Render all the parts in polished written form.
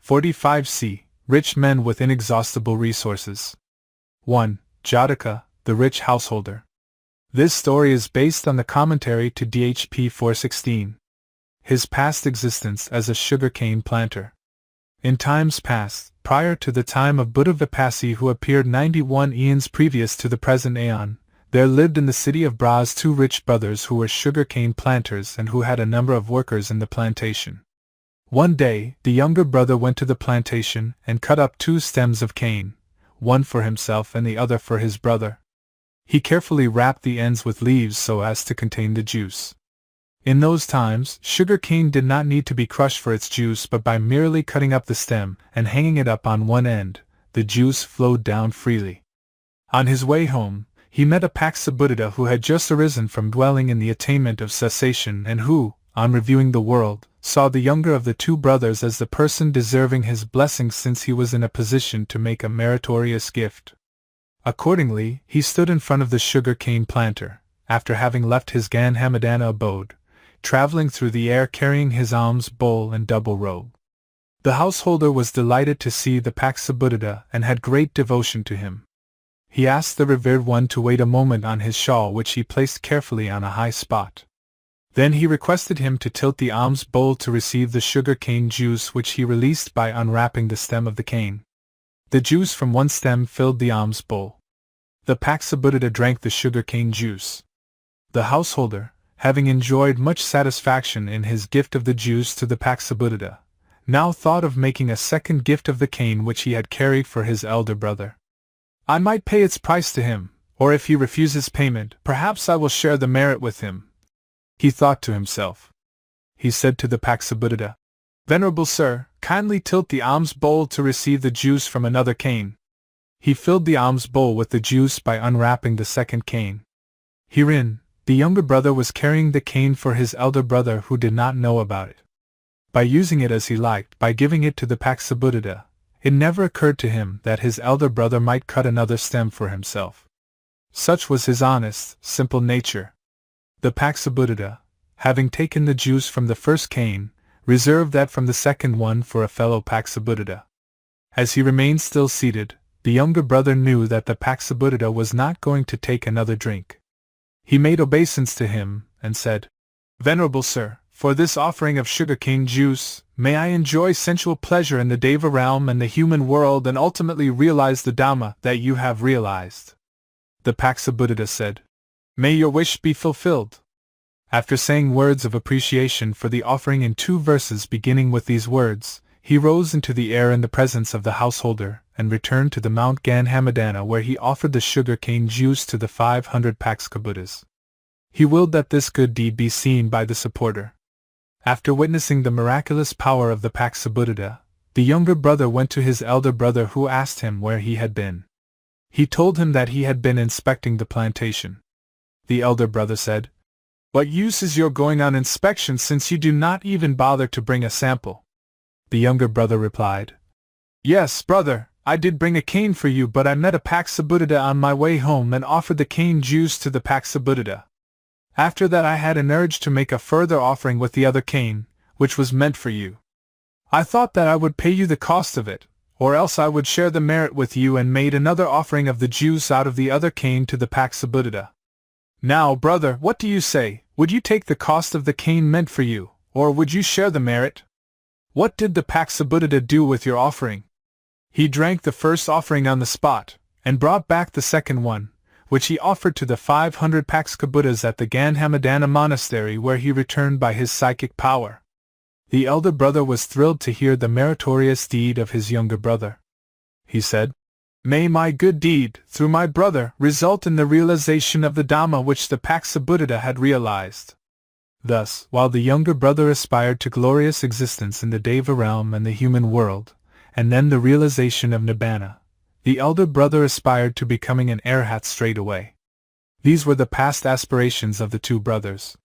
45c. Rich Men with Inexhaustible Resources. 1. Jotika, the Rich Householder. This story is based on the commentary to DHP 416. His past existence as a sugarcane planter. In times past, prior to the time of Buddha Vipassi, who appeared 91 eons previous to the present aeon, there lived in the city of Braz 2 rich brothers who were sugarcane planters and who had a number of workers in the plantation. One day, the younger brother went to the plantation and cut up 2 stems of cane, one for himself and the other for his brother. He carefully wrapped the ends with leaves so as to contain the juice. In those times, sugar cane did not need to be crushed for its juice, but by merely cutting up the stem and hanging it up on one end, the juice flowed down freely. On his way home, he met a Kāḷavajīya who had just arisen from dwelling in the attainment of cessation and who, on reviewing the world, saw the younger of the 2 brothers as the person deserving his blessings since he was in a position to make a meritorious gift. Accordingly, he stood in front of the sugar cane planter, after having left his Ganhamadana abode, traveling through the air carrying his alms bowl and double robe. The householder was delighted to see the Kāḷavajīya and had great devotion to him. He asked the revered one to wait a moment on his shawl, which he placed carefully on a high spot. Then he requested him to tilt the alms bowl to receive the sugar cane juice, which he released by unwrapping the stem of the cane. The juice from one stem filled the alms bowl. The Kāḷavajīya drank the sugar cane juice. The householder, having enjoyed much satisfaction in his gift of the juice to the Kāḷavajīya, now thought of making a second gift of the cane which he had carried for his elder brother. I might pay its price to him, or if he refuses payment, perhaps I will share the merit with him, he thought to himself. He said to the Kāḷavajīya, Venerable sir, kindly tilt the alms bowl to receive the juice from another cane. He filled the alms bowl with the juice by unwrapping the second cane. Herein, the younger brother was carrying the cane for his elder brother who did not know about it. By using it as he liked, by giving it to the Kāḷavajīya, it never occurred to him that his elder brother might cut another stem for himself. Such was his honest, simple nature. The Kāḷavajīya, having taken the juice from the first cane, reserved that from the second one for a fellow Kāḷavajīya. As he remained still seated, the younger brother knew that the Kāḷavajīya was not going to take another drink. He made obeisance to him, and said, Venerable sir, for this offering of sugarcane juice, may I enjoy sensual pleasure in the Deva realm and the human world and ultimately realize the Dhamma that you have realized. The Kāḷavajīya said, May your wish be fulfilled. After saying words of appreciation for the offering in 2 verses beginning with these words, he rose into the air in the presence of the householder, and returned to the Mount Ganhamadana, where he offered the sugar cane juice to the 500 Kāḷavajīyas. He willed that this good deed be seen by the supporter. After witnessing the miraculous power of the Kāḷavajīya, the younger brother went to his elder brother, who asked him where he had been. He told him that he had been inspecting the plantation. The elder brother said, What use is your going on inspection since you do not even bother to bring a sample? The younger brother replied, Yes, brother, I did bring a cane for you, but I met a Kāḷavajīya on my way home and offered the cane juice to the Kāḷavajīya. After that I had an urge to make a further offering with the other cane, which was meant for you. I thought that I would pay you the cost of it, or else I would share the merit with you, and made another offering of the juice out of the other cane to the Kāḷavajīya. Now, brother, what do you say? Would you take the cost of the cane meant for you, or would you share the merit? What did the Kāḷavajīya do with your offering? He drank the first offering on the spot, and brought back the second one, which he offered to the 500 Kāḷavajīyas at the Ganhamadana monastery, where he returned by his psychic power. The elder brother was thrilled to hear the meritorious deed of his younger brother. He said, May my good deed, through my brother, result in the realization of the Dhamma which the Kāḷavajīya had realized. Thus, while the younger brother aspired to glorious existence in the Deva realm and the human world, and then the realization of Nibbana, the elder brother aspired to becoming an arhat straight away. These were the past aspirations of the 2 brothers.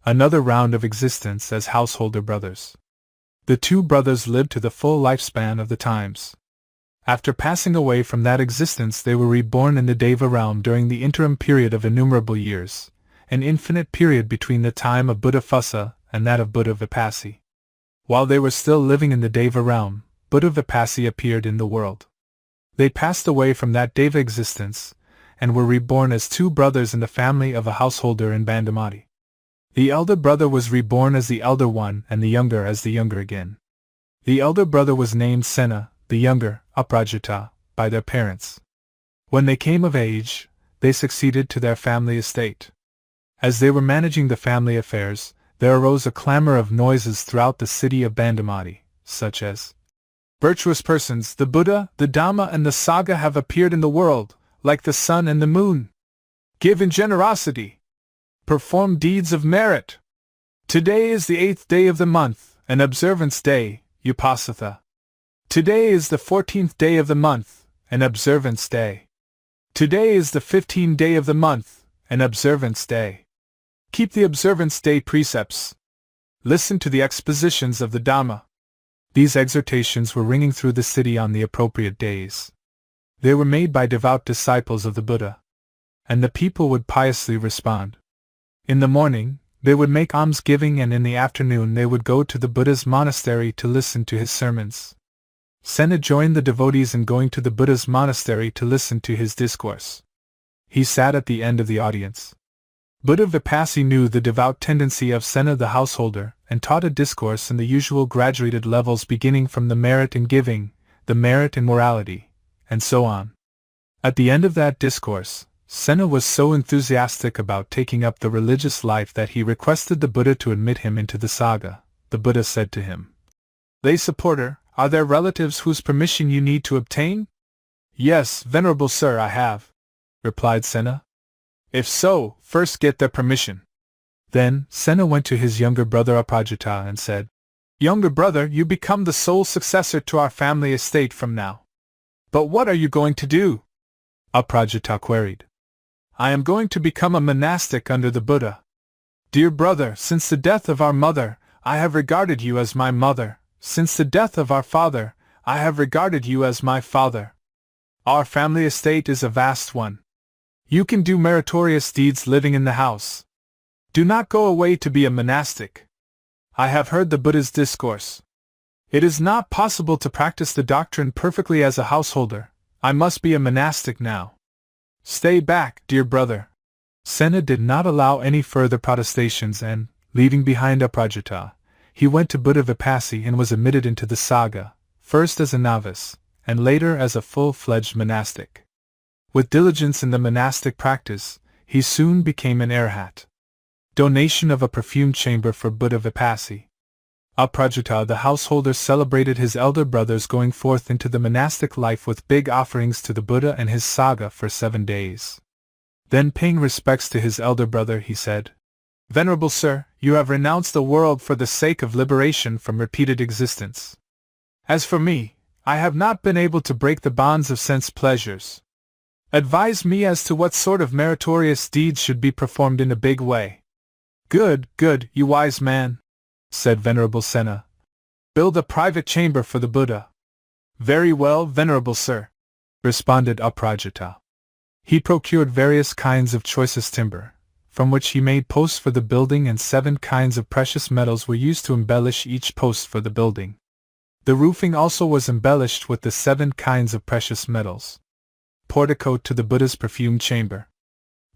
Another round of existence as householder brothers. The 2 brothers lived to the full lifespan of the times. After passing away from that existence, they were reborn in the Deva realm during the interim period of innumerable years, an infinite period between the time of Buddha Phassa and that of Buddha Vipassi. While they were still living in the Deva realm, Buddha Vipassi appeared in the world. They passed away from that Deva existence, and were reborn as two brothers in the family of a householder in Bandamati. The elder brother was reborn as the elder one and the younger as the younger again. The elder brother was named Sena, the younger, Aprajita, by their parents. When they came of age, they succeeded to their family estate. As they were managing the family affairs, there arose a clamor of noises throughout the city of Bandamati, such as, "Virtuous persons, the Buddha, the Dhamma and the Sangha have appeared in the world, like the sun and the moon. Give in generosity. Perform deeds of merit. Today is the 8th day of the month, an observance day, Upasatha. Today is the 14th day of the month, an observance day. Today is the 15th day of the month, an observance day. Keep the observance day precepts. Listen to the expositions of the Dhamma." These exhortations were ringing through the city on the appropriate days. They were made by devout disciples of the Buddha, and the people would piously respond. In the morning, they would make almsgiving, and in the afternoon they would go to the Buddha's monastery to listen to his sermons. Sena joined the devotees in going to the Buddha's monastery to listen to his discourse. He sat at the end of the audience. Buddha Vipassi knew the devout tendency of Sena the householder, and taught a discourse in the usual graduated levels beginning from the merit in giving, the merit in morality, and so on. At the end of that discourse, Sena was so enthusiastic about taking up the religious life that he requested the Buddha to admit him into the Sangha. The Buddha said to him, "Lay supporter, are there relatives whose permission you need to obtain?" "Yes, venerable sir, I have," replied Sena. "If so, first get their permission." Then, Sena went to his younger brother Aprajita and said, "Younger brother, you become the sole successor to our family estate from now. But what are you going to do?" Aprajita queried. "I am going to become a monastic under the Buddha. Dear brother, since the death of our mother, I have regarded you as my mother. Since the death of our father, I have regarded you as my father. Our family estate is a vast one. You can do meritorious deeds living in the house. Do not go away to be a monastic. I have heard the Buddha's discourse. It is not possible to practice the doctrine perfectly as a householder. I must be a monastic now. Stay back, dear brother." Sena did not allow any further protestations and, leaving behind Aprajita, he went to Buddha Vipassi and was admitted into the Sangha, first as a novice, and later as a full-fledged monastic. With diligence in the monastic practice, he soon became an arhat. Donation of a perfumed chamber for Buddha Vipassi. Aprajita the householder celebrated his elder brother's going forth into the monastic life with big offerings to the Buddha and his Sangha for 7 days. Then, paying respects to his elder brother, he said, "Venerable sir, you have renounced the world for the sake of liberation from repeated existence. As for me, I have not been able to break the bonds of sense pleasures. Advise me as to what sort of meritorious deeds should be performed in a big way." "Good, good, you wise man," said Venerable Sena. "Build a private chamber for the Buddha." "Very well, venerable sir," responded Aprajita. He procured various kinds of choicest timber, from which he made posts for the building, and 7 kinds of precious metals were used to embellish each post for the building. The roofing also was embellished with the 7 kinds of precious metals. Portico to the Buddha's perfumed chamber.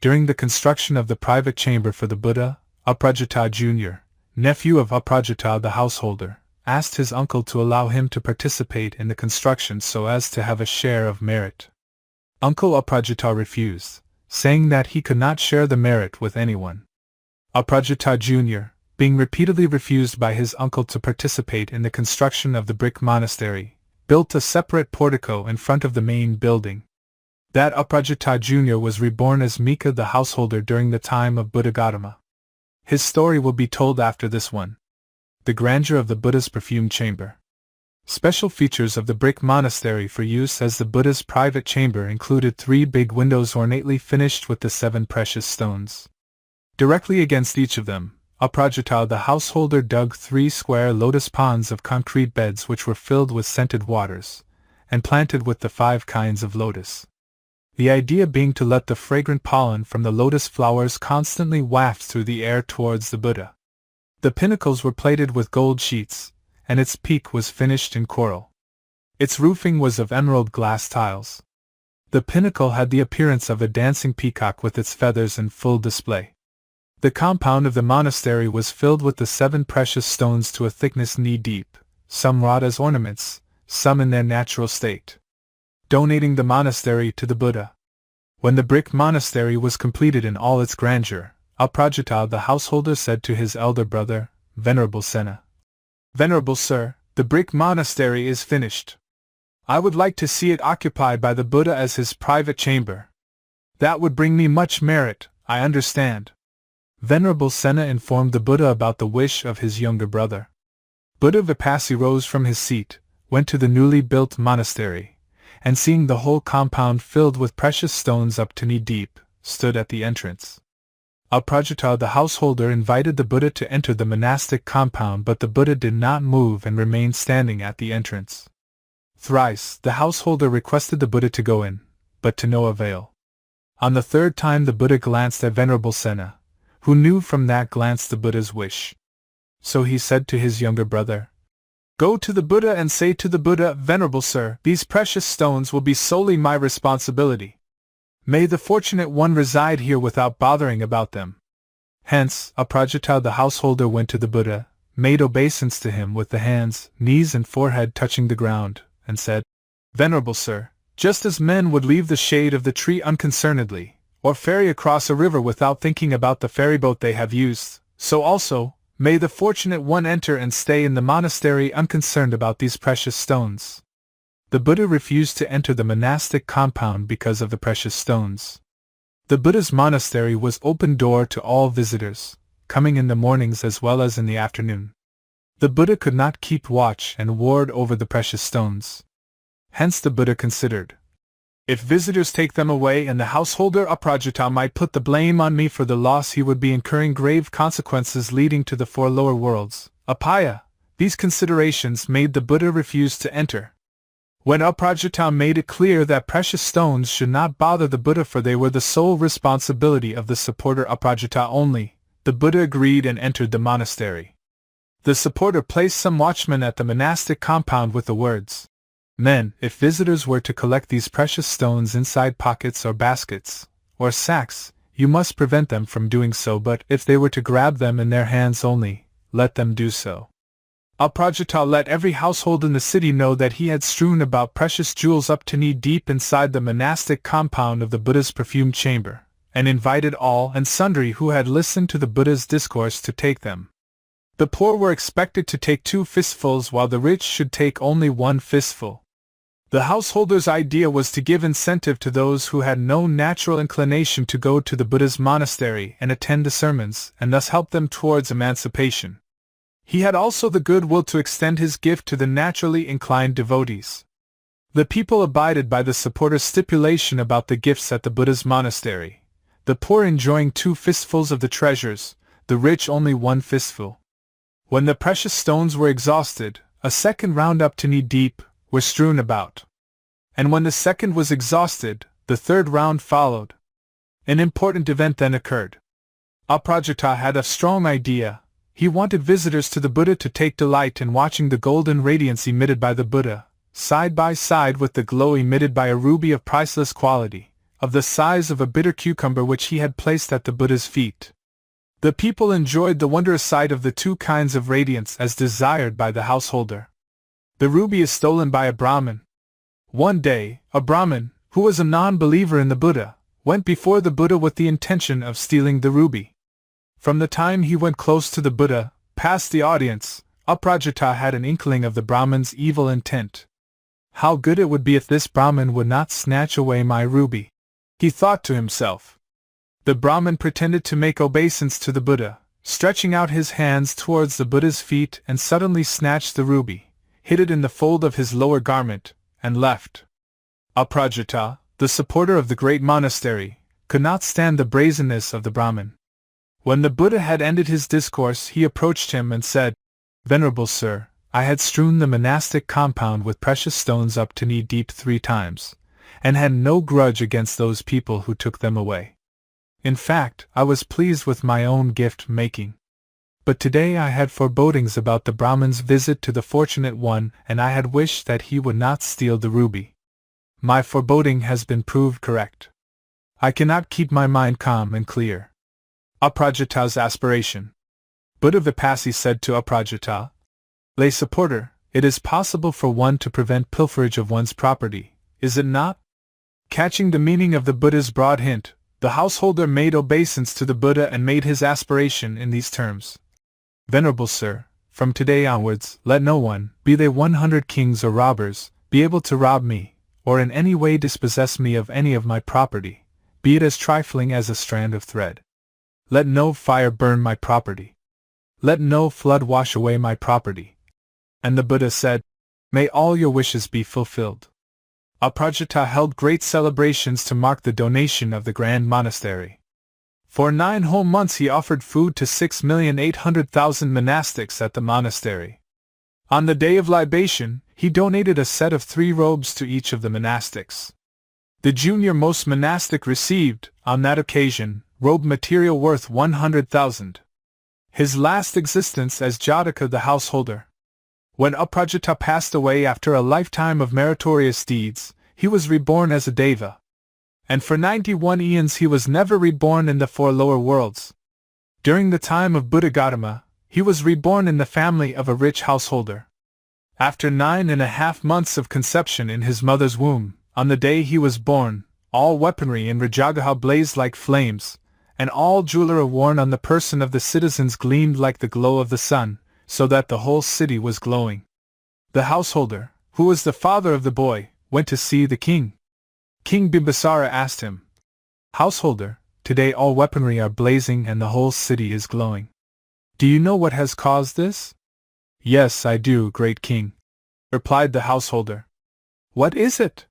During the construction of the private chamber for the Buddha, Aprajita Jr., nephew of Aprajita the householder, asked his uncle to allow him to participate in the construction so as to have a share of merit. Uncle Aprajita refused, saying that he could not share the merit with anyone. Aprajita Jr., being repeatedly refused by his uncle to participate in the construction of the brick monastery, built a separate portico in front of the main building. That Aprajita Jr. was reborn as Mika the householder during the time of Buddha Gautama. His story will be told after this one. The grandeur of the Buddha's perfumed chamber. Special features of the brick monastery for use as the Buddha's private chamber included 3 big windows ornately finished with the 7 precious stones. Directly against each of them, Aprajita the householder dug 3 square lotus ponds of concrete beds which were filled with scented waters, and planted with the 5 kinds of lotus. The idea being to let the fragrant pollen from the lotus flowers constantly waft through the air towards the Buddha. The pinnacles were plated with gold sheets, and its peak was finished in coral. Its roofing was of emerald glass tiles. The pinnacle had the appearance of a dancing peacock with its feathers in full display. The compound of the monastery was filled with the 7 precious stones to a thickness knee-deep, some wrought as ornaments, some in their natural state. Donating the monastery to the Buddha. When the brick monastery was completed in all its grandeur, Aprajita the householder said to his elder brother, Venerable Sena, "Venerable sir, the brick monastery is finished. I would like to see it occupied by the Buddha as his private chamber. That would bring me much merit, I understand." Venerable Sena informed the Buddha about the wish of his younger brother. Buddha Vipassi rose from his seat, went to the newly built monastery, and seeing the whole compound filled with precious stones up to knee-deep, stood at the entrance. Aprajita the householder invited the Buddha to enter the monastic compound, but the Buddha did not move and remained standing at the entrance. Thrice the householder requested the Buddha to go in, but to no avail. On the 3rd time the Buddha glanced at Venerable Sena, who knew from that glance the Buddha's wish. So he said to his younger brother, "Go to the Buddha and say to the Buddha, Venerable sir, these precious stones will be solely my responsibility. May the fortunate one reside here without bothering about them." Hence, Aprajita the householder went to the Buddha, made obeisance to him with the hands, knees and forehead touching the ground, and said, "Venerable sir, just as men would leave the shade of the tree unconcernedly, or ferry across a river without thinking about the ferryboat they have used, so also, may the fortunate one enter and stay in the monastery unconcerned about these precious stones." The Buddha refused to enter the monastic compound because of the precious stones. The Buddha's monastery was open door to all visitors, coming in the mornings as well as in the afternoon. The Buddha could not keep watch and ward over the precious stones. Hence the Buddha considered, if visitors take them away and the householder Aprajita might put the blame on me for the loss, he would be incurring grave consequences leading to the 4 lower worlds, Apaya. These considerations made the Buddha refuse to enter. When Aprajita made it clear that precious stones should not bother the Buddha for they were the sole responsibility of the supporter Aprajita only, the Buddha agreed and entered the monastery. The supporter placed some watchmen at the monastic compound with the words, "Men, if visitors were to collect these precious stones inside pockets or baskets, or sacks, you must prevent them from doing so, but if they were to grab them in their hands only, let them do so." Aprajita let every household in the city know that he had strewn about precious jewels up to knee-deep inside the monastic compound of the Buddha's perfumed chamber, and invited all and sundry who had listened to the Buddha's discourse to take them. The poor were expected to take 2 fistfuls while the rich should take only 1 fistful. The householder's idea was to give incentive to those who had no natural inclination to go to the Buddha's monastery and attend the sermons, and thus help them towards emancipation. He had also the goodwill to extend his gift to the naturally inclined devotees. The people abided by the supporter's stipulation about the gifts at the Buddha's monastery, the poor enjoying 2 fistfuls of the treasures, the rich only 1 fistful. When the precious stones were exhausted, a second round up to knee-deep were strewn about. And when the second was exhausted, the 3rd round followed. An important event then occurred. Aprajita had a strong idea. He wanted visitors to the Buddha to take delight in watching the golden radiance emitted by the Buddha, side by side with the glow emitted by a ruby of priceless quality, of the size of a bitter cucumber which he had placed at the Buddha's feet. The people enjoyed the wondrous sight of the 2 kinds of radiance as desired by the householder. The ruby is stolen by a Brahmin. One day, a Brahmin, who was a non-believer in the Buddha, went before the Buddha with the intention of stealing the ruby. From the time he went close to the Buddha, past the audience, Aprajita had an inkling of the Brahmin's evil intent. How good it would be if this Brahmin would not snatch away my ruby, he thought to himself. The Brahmin pretended to make obeisance to the Buddha, stretching out his hands towards the Buddha's feet, and suddenly snatched the ruby, hid it in the fold of his lower garment, and left. Aprajita, the supporter of the great monastery, could not stand the brazenness of the Brahmin. When the Buddha had ended his discourse, he approached him and said, "Venerable sir, I had strewn the monastic compound with precious stones up to knee-deep 3 times, and had no grudge against those people who took them away. In fact, I was pleased with my own gift-making. But today I had forebodings about the Brahmin's visit to the Fortunate One, and I had wished that he would not steal the ruby. My foreboding has been proved correct. I cannot keep my mind calm and clear. Aprajita's aspiration. Buddha Vipassi said to Aprajita, lay supporter, it is possible for one to prevent pilferage of one's property, is it not? Catching the meaning of the Buddha's broad hint, the householder made obeisance to the Buddha and made his aspiration in these terms. Venerable Sir, from today onwards, let no one, be they 100 kings or robbers, be able to rob me, or in any way dispossess me of any of my property, be it as trifling as a strand of thread. Let no fire burn my property. Let no flood wash away my property. And the Buddha said, may all your wishes be fulfilled. Aprajita held great celebrations to mark the donation of the grand monastery. For 9 whole months he offered food to 6,800,000 monastics at the monastery. On the day of libation, he donated a set of 3 robes to each of the monastics. The junior-most monastic received, on that occasion, robe material worth 100,000. His last existence as Jotika the householder. When Aprajita passed away after a lifetime of meritorious deeds, he was reborn as a deva. And for 91 eons he was never reborn in the 4 lower worlds. During the time of Buddha Gautama, he was reborn in the family of a rich householder. After 9.5 months of conception in his mother's womb, on the day he was born, all weaponry in Rajagaha blazed like flames, and all jewelry worn on the person of the citizens gleamed like the glow of the sun, so that the whole city was glowing. The householder, who was the father of the boy, went to see the king. King Bimbisara asked him, householder, today all weaponry are blazing and the whole city is glowing. Do you know what has caused this? Yes, I do, great king, replied the householder. What is it?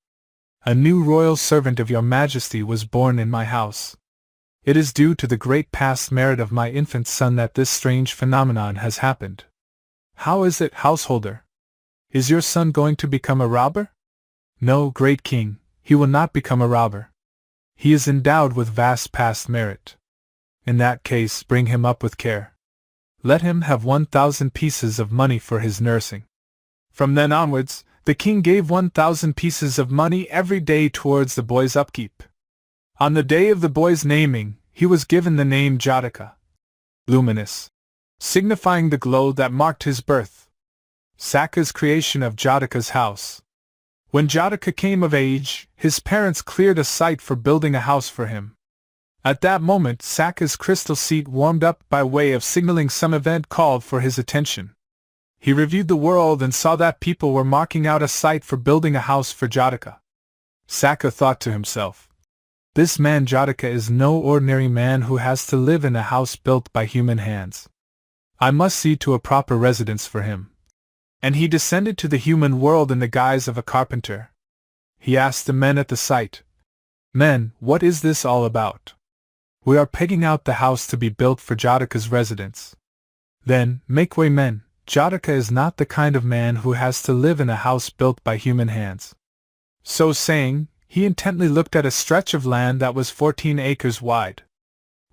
A new royal servant of your majesty was born in my house. It is due to the great past merit of my infant son that this strange phenomenon has happened. How is it, householder? Is your son going to become a robber? No, great king, he will not become a robber. He is endowed with vast past merit. In that case, bring him up with care. Let him have 1,000 pieces of money for his nursing. From then onwards, the king gave 1,000 pieces of money every day towards the boy's upkeep. On the day of the boy's naming, he was given the name Jotika, luminous, signifying the glow that marked his birth. Sakka's creation of Jatika's house. When Jotika came of age, his parents cleared a site for building a house for him. At that moment, Sakka's crystal seat warmed up by way of signaling some event called for his attention. He reviewed the world and saw that people were marking out a site for building a house for Jotika. Sakka thought to himself, this man Jotika is no ordinary man who has to live in a house built by human hands. I must see to a proper residence for him. And he descended to the human world in the guise of a carpenter. He asked the men at the site, men, what is this all about? We are pegging out the house to be built for Jatika's residence. Then, make way, men, Jotika is not the kind of man who has to live in a house built by human hands. So saying, he intently looked at a stretch of land that was 14 acres wide.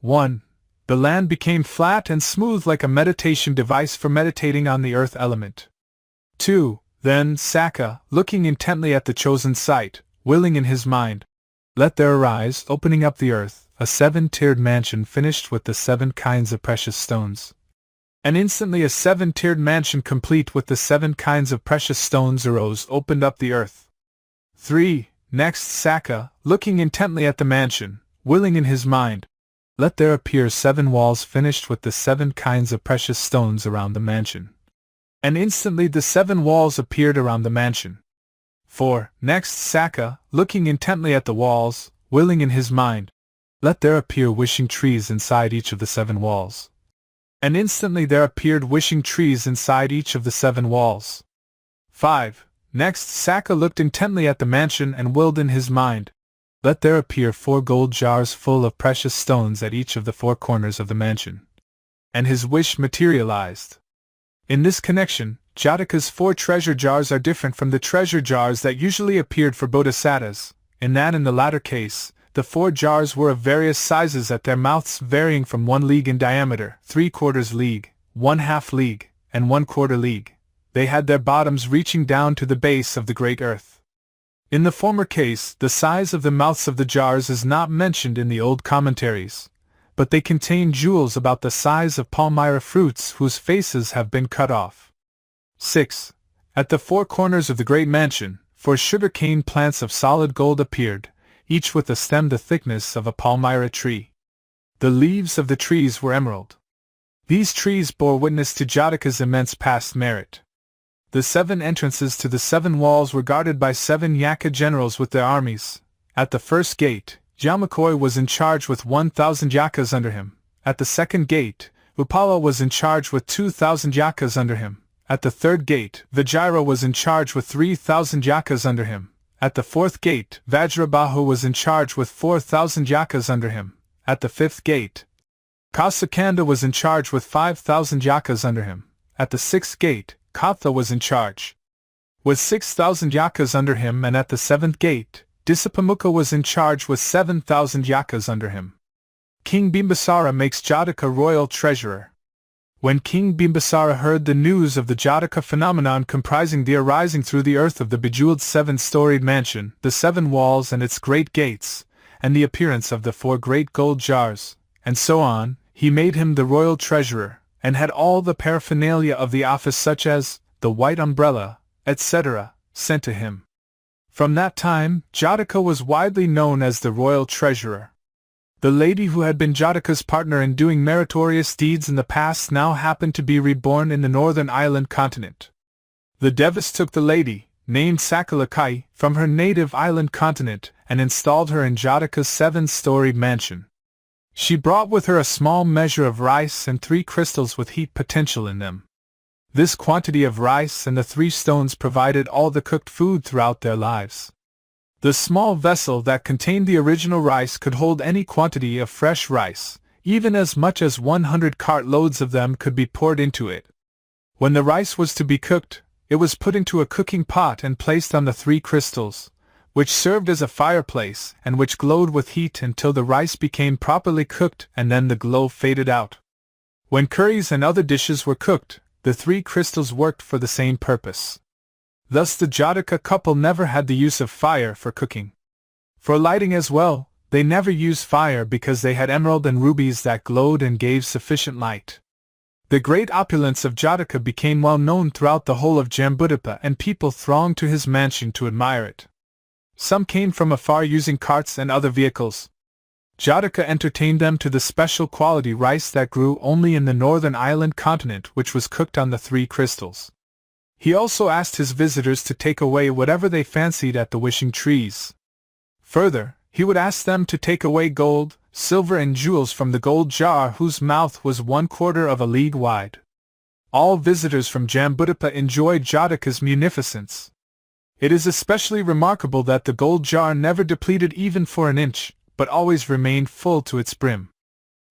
1. The land became flat and smooth like a meditation device for meditating on the earth element. 2. Then Sakka, looking intently at the chosen site, willing in his mind, let there arise, opening up the earth, a 7-tiered mansion finished with the 7 kinds of precious stones. And instantly a 7-tiered mansion complete with the 7 kinds of precious stones arose, opened up the earth. 3. Next Sakka, looking intently at the mansion, willing in his mind, let there appear 7 walls finished with the 7 kinds of precious stones around the mansion. And instantly the 7 walls appeared around the mansion. 4. Next Sakka, looking intently at the walls, willing in his mind, let there appear wishing trees inside each of the 7 walls. And instantly there appeared wishing trees inside each of the 7 walls. 5. Next Sakka looked intently at the mansion and willed in his mind, let there appear 4 gold jars full of precious stones at each of the 4 corners of the mansion. And his wish materialized. In this connection, Jatika's 4 treasure jars are different from the treasure jars that usually appeared for bodhisattvas, in that in the latter case, the 4 jars were of various sizes at their mouths varying from 1 league in diameter, 3/4 league, 1/2 league, and 1/4 league. They had their bottoms reaching down to the base of the great earth. In the former case, the size of the mouths of the jars is not mentioned in the old commentaries, but they contain jewels about the size of palmyra fruits whose faces have been cut off. 6. At the 4 corners of the great mansion, 4 sugar-cane plants of solid gold appeared, each with a stem the thickness of a palmyra tree. The leaves of the trees were emerald. These trees bore witness to Jatika's immense past merit. The 7 entrances to the 7 walls were guarded by 7 Yaka generals with their armies. At the first gate, Yamakoi was in charge with 1,000 Yakas under him. At the second gate, Upala was in charge with 2,000 Yakas under him. At the third gate, Vajira was in charge with 3,000 Yakas under him. At the fourth gate, Vajrabahu was in charge with 4,000 Yakas under him. At the fifth gate, Kasakanda was in charge with 5,000 Yakas under him. At the sixth gate, Katha was in charge with 6,000 Yakas under him, and at the 7th gate, Disapamukha was in charge with 7,000 Yakas under him. King Bimbisara makes Jatika royal treasurer. When King Bimbisara heard the news of the Jatika phenomenon comprising the arising through the earth of the bejeweled 7-storied mansion, the 7 walls and its great gates, and the appearance of the 4 great gold jars, and so on, he made him the royal treasurer, and had all the paraphernalia of the office such as the white umbrella, etc., sent to him. From that time, Jatika was widely known as the royal treasurer. The lady who had been Jatika's partner in doing meritorious deeds in the past now happened to be reborn in the northern island continent. The Devas took the lady, named Sakalakai, from her native island continent and installed her in Jatika's 7-storied mansion. She brought with her a small measure of rice and 3 crystals with heat potential in them. This quantity of rice and the 3 stones provided all the cooked food throughout their lives. The small vessel that contained the original rice could hold any quantity of fresh rice, even as much as 100 cartloads of them could be poured into it. When the rice was to be cooked, it was put into a cooking pot and placed on the 3 crystals, which served as a fireplace and which glowed with heat until the rice became properly cooked, and then the glow faded out. When curries and other dishes were cooked, the 3 crystals worked for the same purpose. Thus the Jatika couple never had the use of fire for cooking. For lighting as well, they never used fire because they had emerald and rubies that glowed and gave sufficient light. The great opulence of Jatika became well known throughout the whole of Jambudvipa, and people thronged to his mansion to admire it. Some came from afar using carts and other vehicles. Jatika entertained them to the special quality rice that grew only in the northern island continent, which was cooked on the 3 crystals. He also asked his visitors to take away whatever they fancied at the wishing trees. Further, he would ask them to take away gold, silver and jewels from the gold jar whose mouth was 1/4 of a league wide. All visitors from Jambudvipa enjoyed Jatika's munificence. It is especially remarkable that the gold jar never depleted even for an inch, but always remained full to its brim.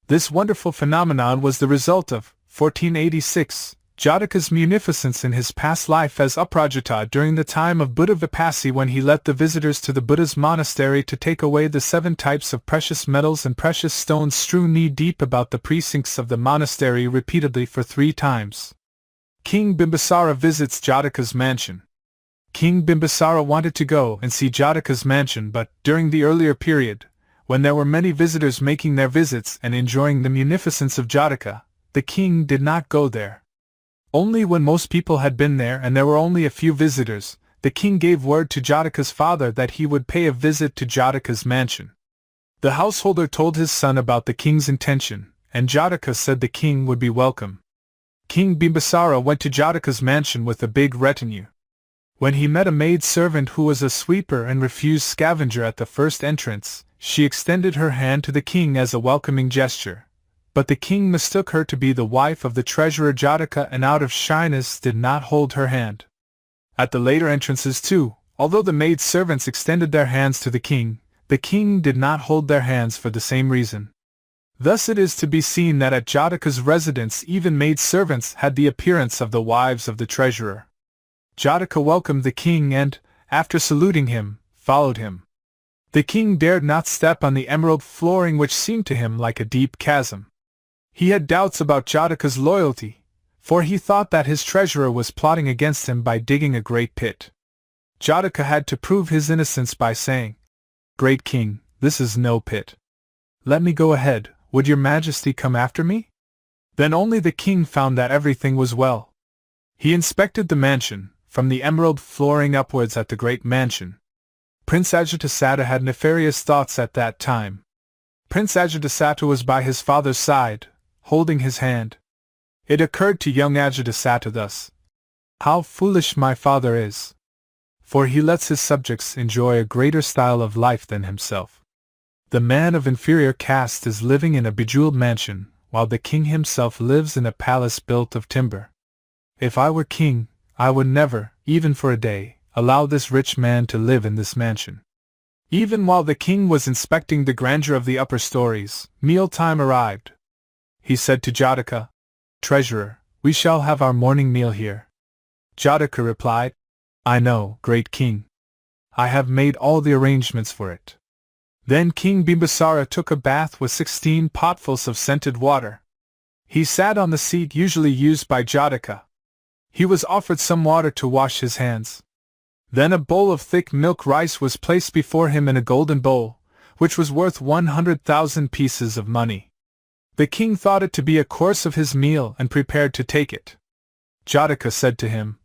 This wonderful phenomenon was the result of 1486, Jatika's munificence in his past life as Uprajata during the time of Buddha Vipassi, when he let the visitors to the Buddha's monastery to take away the 7 types of precious metals and precious stones strewn knee-deep about the precincts of the monastery repeatedly for 3 times. King Bimbisara visits Jatika's mansion. King Bimbisara wanted to go and see Jatika's mansion, but, during the earlier period, when there were many visitors making their visits and enjoying the munificence of Jatika, the king did not go there. Only when most people had been there and there were only a few visitors, the king gave word to Jatika's father that he would pay a visit to Jatika's mansion. The householder told his son about the king's intention, and Jatika said the king would be welcome. King Bimbisara went to Jatika's mansion with a big retinue. When he met a maid-servant who was a sweeper and refused scavenger at the first entrance, she extended her hand to the king as a welcoming gesture. But the king mistook her to be the wife of the treasurer Jatika and out of shyness did not hold her hand. At the later entrances too, although the maid-servants extended their hands to the king did not hold their hands for the same reason. Thus it is to be seen that at Jatika's residence even maid-servants had the appearance of the wives of the treasurer. Jatika welcomed the king and, after saluting him, followed him. The king dared not step on the emerald flooring, which seemed to him like a deep chasm. He had doubts about Jatika's loyalty, for he thought that his treasurer was plotting against him by digging a great pit. Jatika had to prove his innocence by saying, "Great king, this is no pit. Let me go ahead, would your majesty come after me?" Then only the king found that everything was well. He inspected the mansion, from the emerald flooring upwards at the great mansion. Prince Ajatasattu had nefarious thoughts at that time. Prince Ajatasattu was by his father's side, holding his hand. It occurred to young Ajatasattu thus: "How foolish my father is! For he lets his subjects enjoy a greater style of life than himself. The man of inferior caste is living in a bejeweled mansion, while the king himself lives in a palace built of timber. If I were king, I would never, even for a day, allow this rich man to live in this mansion." Even while the king was inspecting the grandeur of the upper stories, mealtime arrived. He said to Jataka, "Treasurer, we shall have our morning meal here." Jataka replied, "I know, great king. I have made all the arrangements for it." Then King Bimbisara took a bath with 16 potfuls of scented water. He sat on the seat usually used by Jataka. He was offered some water to wash his hands. Then a bowl of thick milk rice was placed before him in a golden bowl, which was worth 100,000 pieces of money. The king thought it to be a course of his meal and prepared to take it. Jataka said to him,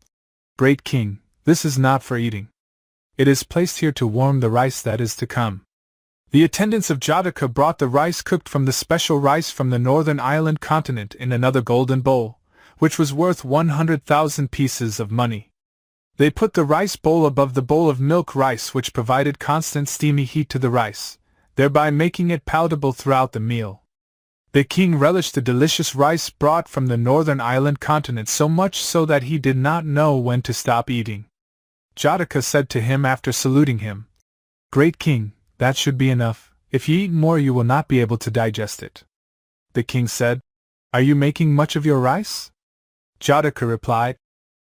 "Great king, this is not for eating. It is placed here to warm the rice that is to come." The attendants of Jataka brought the rice cooked from the special rice from the northern island continent in another golden bowl, which was worth 100,000 pieces of money. They put the rice bowl above the bowl of milk rice, which provided constant steamy heat to the rice, thereby making it palatable throughout the meal. The king relished the delicious rice brought from the northern island continent so much so that he did not know when to stop eating. Jataka said to him after saluting him, "Great king, that should be enough. If you eat more you will not be able to digest it." The king said, "Are you making much of your rice?" Jataka replied,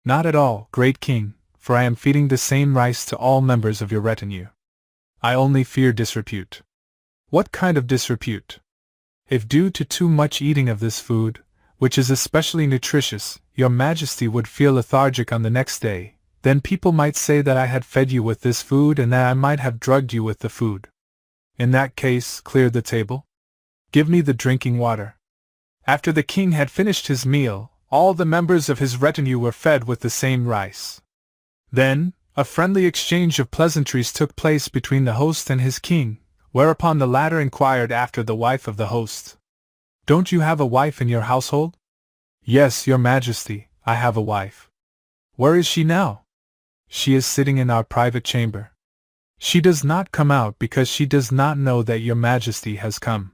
"Not at all, great king, for I am feeding the same rice to all members of your retinue. I only fear disrepute." "What kind of disrepute?" "If due to too much eating of this food, which is especially nutritious, your majesty would feel lethargic on the next day, then people might say that I had fed you with this food and that I might have drugged you with the food. In that case, clear the table. Give me the drinking water." After the king had finished his meal, all the members of his retinue were fed with the same rice. Then, a friendly exchange of pleasantries took place between the host and his king, whereupon the latter inquired after the wife of the host. "Don't you have a wife in your household?" "Yes, your majesty, I have a wife." "Where is she now?" "She is sitting in our private chamber. She does not come out because she does not know that your majesty has come."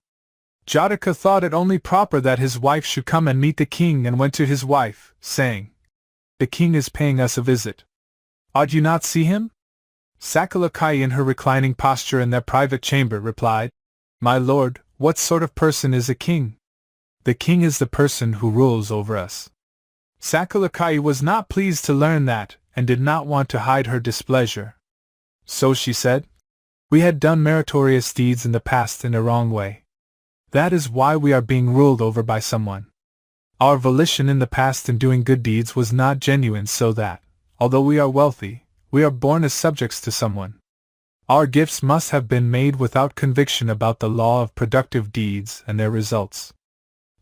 Jataka thought it only proper that his wife should come and meet the king and went to his wife, saying, "The king is paying us a visit. Ought you not see him?" Kāḷavajīya in her reclining posture in their private chamber replied, "My lord, what sort of person is a king?" "The king is the person who rules over us." Kāḷavajīya was not pleased to learn that, and did not want to hide her displeasure. So she said, "We had done meritorious deeds in the past in a wrong way. That is why we are being ruled over by someone. Our volition in the past in doing good deeds was not genuine, so that, although we are wealthy, we are born as subjects to someone. Our gifts must have been made without conviction about the law of productive deeds and their results.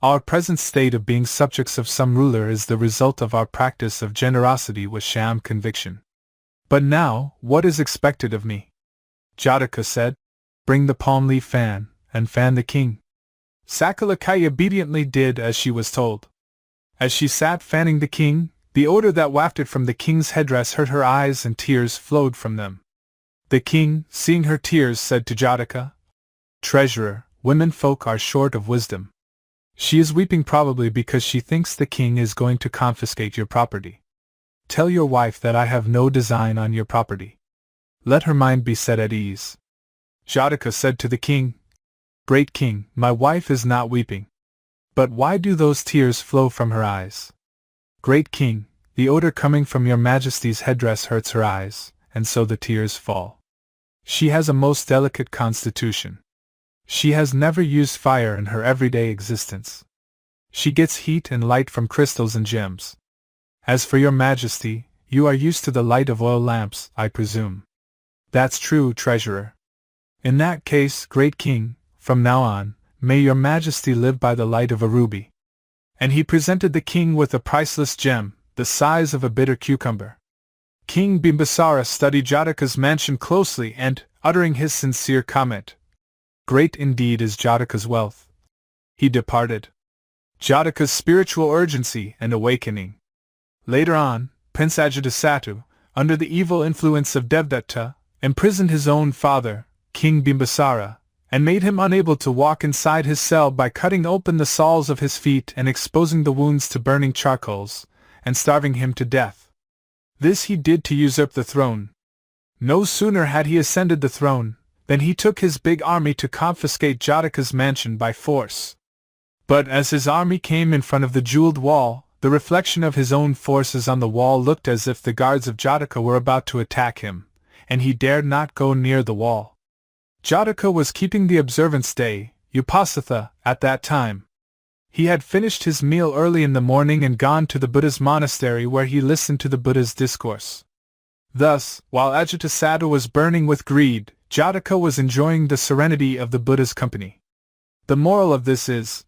Our present state of being subjects of some ruler is the result of our practice of generosity with sham conviction. But now, what is expected of me?" Jataka said, "Bring the palm leaf fan, and fan the king." Kāḷavajīya obediently did as she was told. As she sat fanning the king, the odor that wafted from the king's headdress hurt her eyes and tears flowed from them. The king, seeing her tears, said to Jataka, "Treasurer, women folk are short of wisdom. She is weeping probably because she thinks the king is going to confiscate your property. Tell your wife that I have no design on your property. Let her mind be set at ease." Jataka said to the king, "Great king, my wife is not weeping. But why do those tears flow from her eyes?" "Great king, the odor coming from your majesty's headdress hurts her eyes, and so the tears fall. She has a most delicate constitution. She has never used fire in her everyday existence. She gets heat and light from crystals and gems. As for your majesty, you are used to the light of oil lamps, I presume. That's true, treasurer. In that case, great king, from now on, may your majesty live by the light of a ruby. And he presented the king with a priceless gem, the size of a bitter cucumber. King Bimbisara studied Jatika's mansion closely and, uttering his sincere comment, "Great indeed is Jatika's wealth," he departed. Jatika's spiritual urgency and awakening. Later on, Prince Ajatasattu, under the evil influence of Devdatta, imprisoned his own father, King Bimbisara, and made him unable to walk inside his cell by cutting open the soles of his feet and exposing the wounds to burning charcoals, and starving him to death. This he did to usurp the throne. No sooner had he ascended the throne, than he took his big army to confiscate Jatika's mansion by force. But as his army came in front of the jeweled wall, the reflection of his own forces on the wall looked as if the guards of Jatika were about to attack him, and he dared not go near the wall. Jatika was keeping the observance day, Upasatha, at that time. He had finished his meal early in the morning and gone to the Buddha's monastery where he listened to the Buddha's discourse. Thus, while Ajatasattu was burning with greed, Jatika was enjoying the serenity of the Buddha's company. The moral of this is,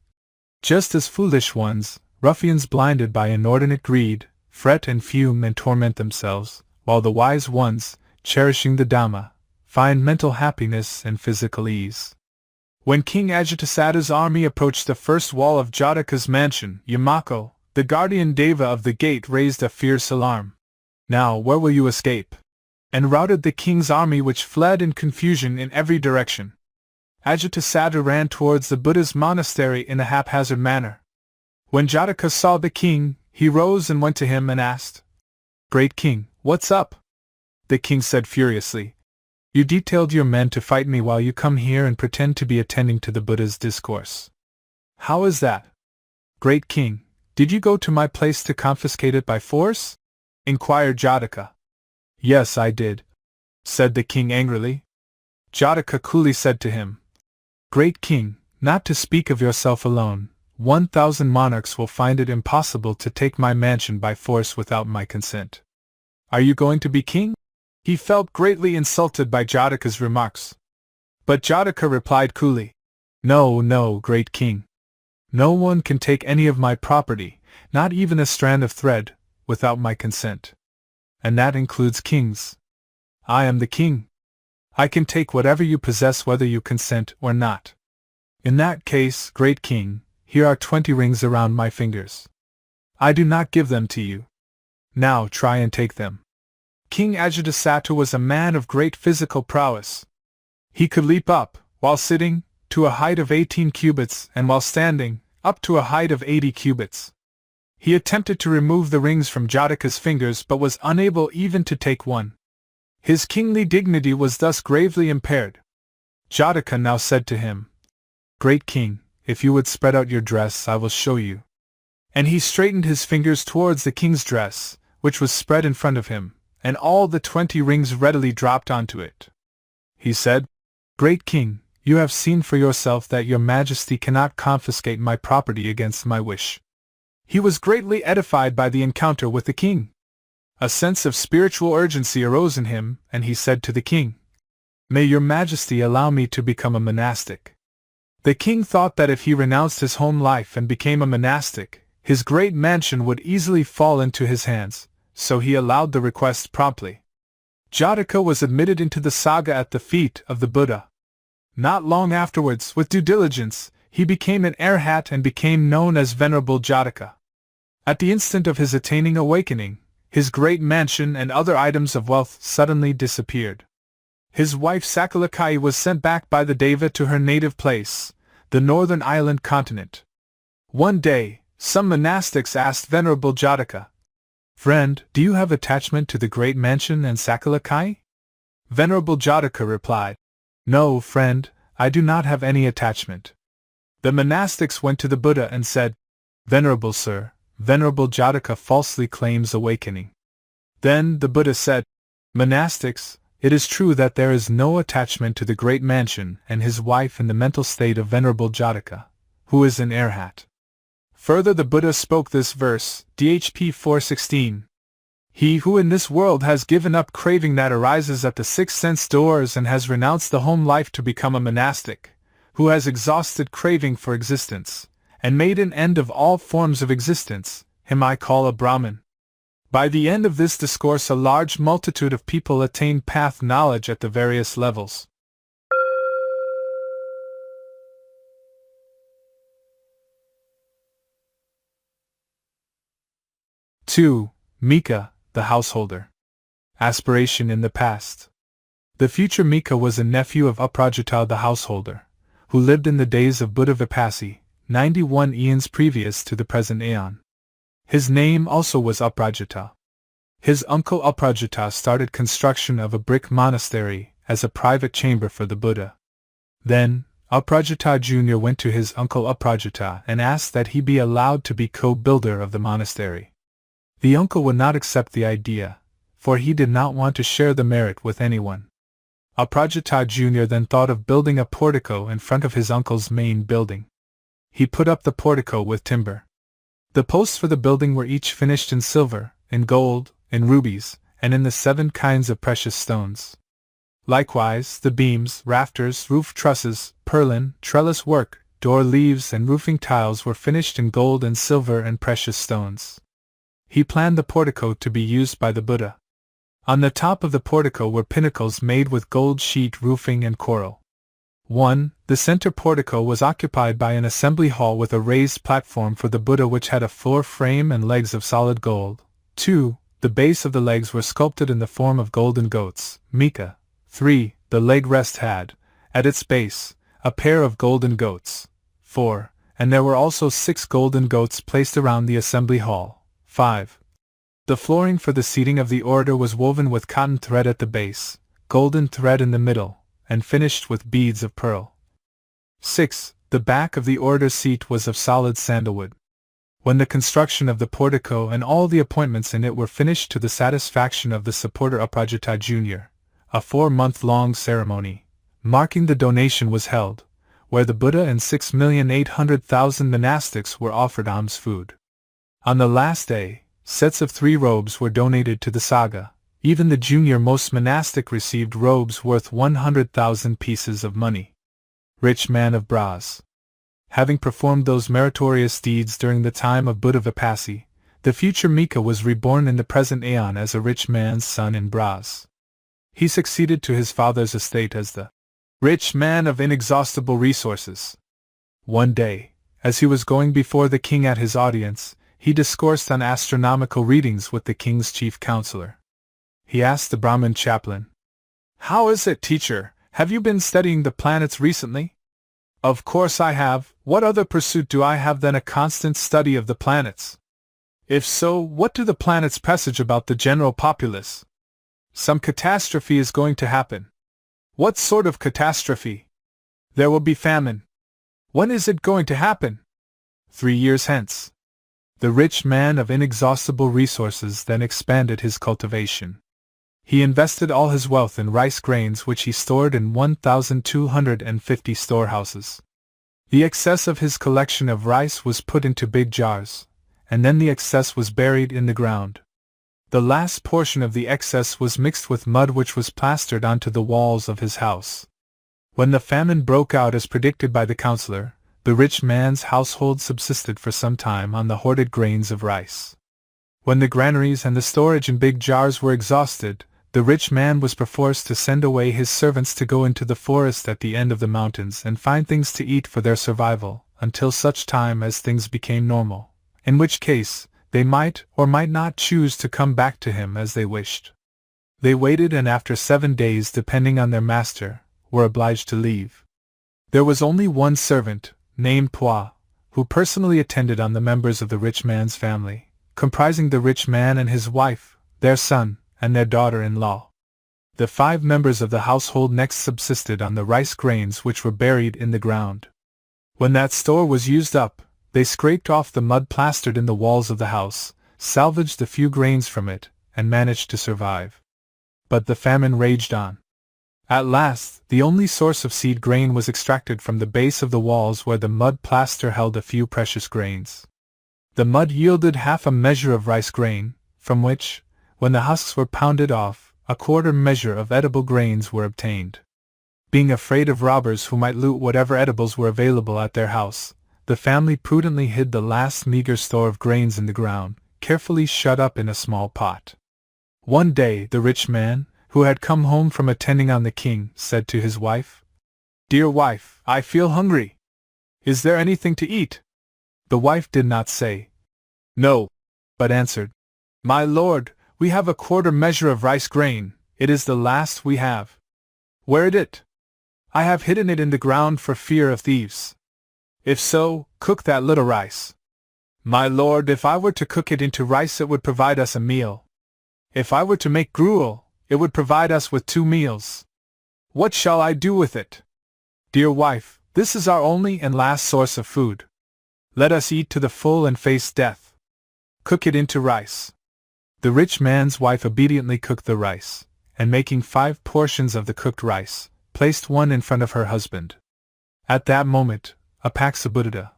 just as foolish ones, ruffians blinded by inordinate greed, fret and fume and torment themselves, while the wise ones, cherishing the Dhamma, find mental happiness and physical ease. When King Ajatasattu's army approached the first wall of Jatika's mansion, Yamako, the guardian deva of the gate, raised a fierce alarm. "Now, where will you escape?" and routed the king's army, which fled in confusion in every direction. Ajatasattu ran towards the Buddha's monastery in a haphazard manner. When Jatika saw the king, he rose and went to him and asked, "Great king, what's up?" The king said furiously, "You detailed your men to fight me while you come here and pretend to be attending to the Buddha's discourse. How is that?" "Great king, did you go to my place to confiscate it by force?" inquired Jatika. "Yes, I did," said the king angrily. Jatika coolly said to him, "Great king, not to speak of yourself alone, 1,000 monarchs will find it impossible to take my mansion by force without my consent. Are you going to be king?" He felt greatly insulted by Jatika's remarks. But Jatika replied coolly, "No, no, great king. No one can take any of my property, not even a strand of thread, without my consent. And that includes kings. I am the king. I can take whatever you possess whether you consent or not. In that case, great king, here are 20 rings around my fingers. I do not give them to you. Now try and take them." King Ajatasattu was a man of great physical prowess. He could leap up, while sitting, to a height of 18 cubits, and while standing, up to a height of 80 cubits. He attempted to remove the rings from Jatika's fingers but was unable even to take one. His kingly dignity was thus gravely impaired. Jatika now said to him, "Great king, if you would spread out your dress I will show you." And he straightened his fingers towards the king's dress, which was spread in front of him, and all the 20 rings readily dropped onto it. He said, "Great king, you have seen for yourself that your majesty cannot confiscate my property against my wish." He was greatly edified by the encounter with the king. A sense of spiritual urgency arose in him, and he said to the king, "May your majesty allow me to become a monastic." The king thought that if he renounced his home life and became a monastic, his great mansion would easily fall into his hands, so he allowed the request promptly. Jatika was admitted into the Sangha at the feet of the Buddha. Not long afterwards, with due diligence, he became an arhat and became known as Venerable Jatika. At the instant of his attaining awakening, his great mansion and other items of wealth suddenly disappeared. His wife Kāḷavajīya was sent back by the Deva to her native place, the northern island continent. One day, some monastics asked Venerable Jatika, "Friend, do you have attachment to the great mansion and Kāḷavajīya?" Venerable Jatika replied, "No, friend, I do not have any attachment." The monastics went to the Buddha and said, "Venerable Sir, Venerable Jatika falsely claims awakening." Then the Buddha said, "Monastics, it is true that there is no attachment to the great mansion and his wife in the mental state of Venerable Jatika, who is an arhat. Further, the Buddha spoke this verse, DHP 416. He who in this world has given up craving that arises at the six sense doors and has renounced the home life to become a monastic, who has exhausted craving for existence, and made an end of all forms of existence, him I call a Brahmin. By the end of this discourse, a large multitude of people attained path knowledge at the various levels. Two, Mika, the householder. Aspiration in the past. The future Mika was a nephew of Aprajita the householder, who lived in the days of Buddha Vipassi, 91 eons previous to the present aeon. His name also was Aprajita. His uncle Aprajita started construction of a brick monastery as a private chamber for the Buddha. Then, Aprajita Jr. went to his uncle Aprajita and asked that he be allowed to be co-builder of the monastery. The uncle would not accept the idea, for he did not want to share the merit with anyone. Aprajita Jr. then thought of building a portico in front of his uncle's main building. He put up the portico with timber. The posts for the building were each finished in silver, in gold, in rubies, and in the 7 kinds of precious stones. Likewise, the beams, rafters, roof trusses, purlin, trellis work, door leaves and roofing tiles were finished in gold and silver and precious stones. He planned the portico to be used by the Buddha. On the top of the portico were pinnacles made with gold sheet roofing and coral. 1. The center portico was occupied by an assembly hall with a raised platform for the Buddha which had a floor frame and legs of solid gold. 2. The base of the legs were sculpted in the form of golden goats, Mika. 3. The leg rest had, at its base, a pair of golden goats. 4. And there were also 6 golden goats placed around the assembly hall. 5. The flooring for the seating of the orator was woven with cotton thread at the base, golden thread in the middle, and finished with beads of pearl. 6. The back of the orator's seat was of solid sandalwood. When the construction of the portico and all the appointments in it were finished to the satisfaction of the supporter Aprajita Jr., a 4-month-long ceremony, marking the donation was held, where the Buddha and 6,800,000 monastics were offered alms food. On the last day, sets of 3 robes were donated to the Sangha. Even the junior-most monastic received robes worth 100,000 pieces of money. Rich man of Bras. Having performed those meritorious deeds during the time of Buddha Vipassi, the future Mika was reborn in the present aeon as a rich man's son in Bras. He succeeded to his father's estate as the rich man of inexhaustible resources. One day, as he was going before the king at his audience, he discoursed on astronomical readings with the king's chief counselor. He asked the Brahmin chaplain, "How is it, teacher? Have you been studying the planets recently?" "Of course I have. What other pursuit do I have than a constant study of the planets? If so, what do the planets presage about the general populace?" "Some catastrophe is going to happen." "What sort of catastrophe?" "There will be famine." "When is it going to happen?" 3 years hence." The rich man of inexhaustible resources then expanded his cultivation. He invested all his wealth in rice grains which he stored in 1,250 storehouses. The excess of his collection of rice was put into big jars, and then the excess was buried in the ground. The last portion of the excess was mixed with mud which was plastered onto the walls of his house. When the famine broke out as predicted by the counselor, the rich man's household subsisted for some time on the hoarded grains of rice. When the granaries and the storage in big jars were exhausted, the rich man was perforce to send away his servants to go into the forest at the end of the mountains and find things to eat for their survival, until such time as things became normal, in which case, they might or might not choose to come back to him as they wished. They waited and after 7 days, depending on their master, were obliged to leave. There was only one servant, named Pua, who personally attended on the members of the rich man's family, comprising the rich man and his wife, their son, and their daughter-in-law. The 5 members of the household next subsisted on the rice grains which were buried in the ground. When that store was used up, they scraped off the mud plastered in the walls of the house, salvaged a few grains from it, and managed to survive. But the famine raged on. At last, the only source of seed grain was extracted from the base of the walls where the mud plaster held a few precious grains. The mud yielded half a measure of rice grain, from which, when the husks were pounded off, a quarter measure of edible grains were obtained. Being afraid of robbers who might loot whatever edibles were available at their house, the family prudently hid the last meager store of grains in the ground, carefully shut up in a small pot. One day the rich man, who had come home from attending on the king, said to his wife, "Dear wife, I feel hungry. Is there anything to eat?" The wife did not say, "No," but answered, "My lord, we have a quarter measure of rice grain, it is the last we have." "Where is it?" "I have hidden it in the ground for fear of thieves." "If so, cook that little rice." "My lord, if I were to cook it into rice it would provide us a meal. If I were to make gruel, it would provide us with 2 meals. What shall I do with it?" "Dear wife, this is our only and last source of food. Let us eat to the full and face death. Cook it into rice." The rich man's wife obediently cooked the rice, and making 5 portions of the cooked rice, placed one in front of her husband. At that moment, Apaksabuddha,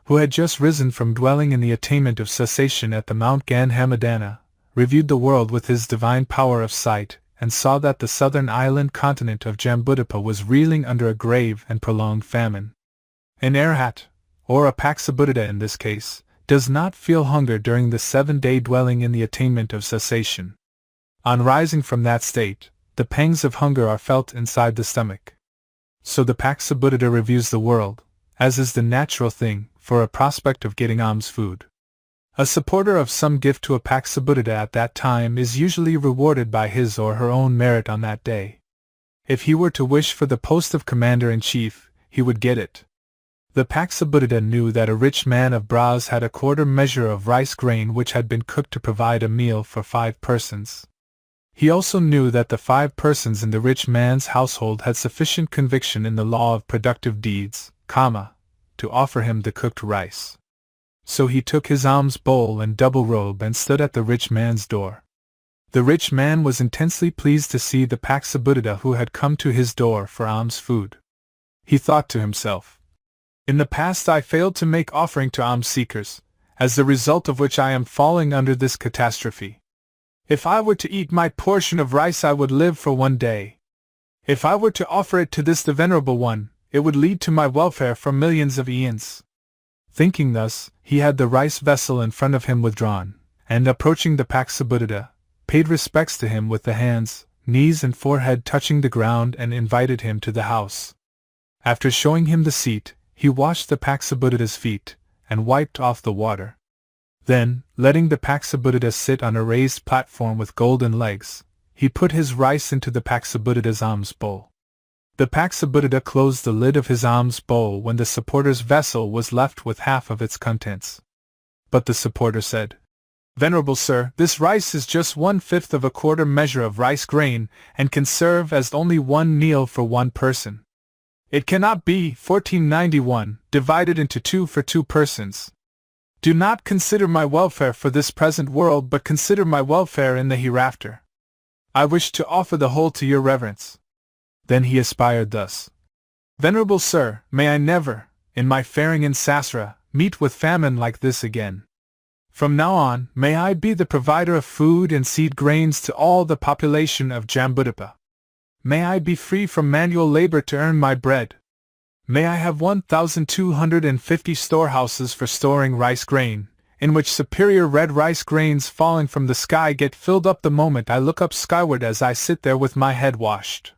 who had just risen from dwelling in the attainment of cessation at the Mount Ganhamadana, reviewed the world with his divine power of sight, and saw that the southern island continent of Jambudvipa was reeling under a grave and prolonged famine. An Arhat, or Apaksabuddha in this case, does not feel hunger during the 7-day dwelling in the attainment of cessation. On rising from that state, the pangs of hunger are felt inside the stomach. So the Apaksabuddha reviews the world, as is the natural thing, for a prospect of getting alms food. A supporter of some gift to Apaksabuddha at that time is usually rewarded by his or her own merit on that day. If he were to wish for the post of commander-in-chief, he would get it. The Apaksabuddha knew that a rich man of Braz had a quarter measure of rice grain which had been cooked to provide a meal for 5 persons. He also knew that the 5 persons in the rich man's household had sufficient conviction in the law of productive deeds, to offer him the cooked rice. So he took his alms bowl and double robe and stood at the rich man's door. The rich man was intensely pleased to see the Apaksabuddha who had come to his door for alms food. He thought to himself, "In the past I failed to make offering to alms seekers, as the result of which I am falling under this catastrophe. If I were to eat my portion of rice I would live for 1 day. If I were to offer it to this the Venerable One, it would lead to my welfare for millions of eons." Thinking thus, he had the rice vessel in front of him withdrawn, and approaching the Apaksabuddha, paid respects to him with the hands, knees and forehead touching the ground and invited him to the house. After showing him the seat, he washed the Apaksabuddha's feet, and wiped off the water. Then, letting the Apaksabuddha sit on a raised platform with golden legs, he put his rice into the Apaksabuddha's alms bowl. The Apaksabuddha closed the lid of his alms bowl when the supporter's vessel was left with half of its contents. But the supporter said, "Venerable sir, this rice is just 1/5 of a quarter measure of rice grain, and can serve as only 1 meal for 1 person. It cannot be 1491 divided into 2 for 2 persons. Do not consider my welfare for this present world, but consider my welfare in the hereafter. I wish to offer the whole to your reverence." Then he aspired thus: "Venerable sir, may I never, in my faring in Sasra, meet with famine like this again. From now on, may I be the provider of food and seed grains to all the population of Jambudvipa. May I be free from manual labor to earn my bread. May I have 1,250 storehouses for storing rice grain, in which superior red rice grains falling from the sky get filled up the moment I look up skyward as I sit there with my head washed.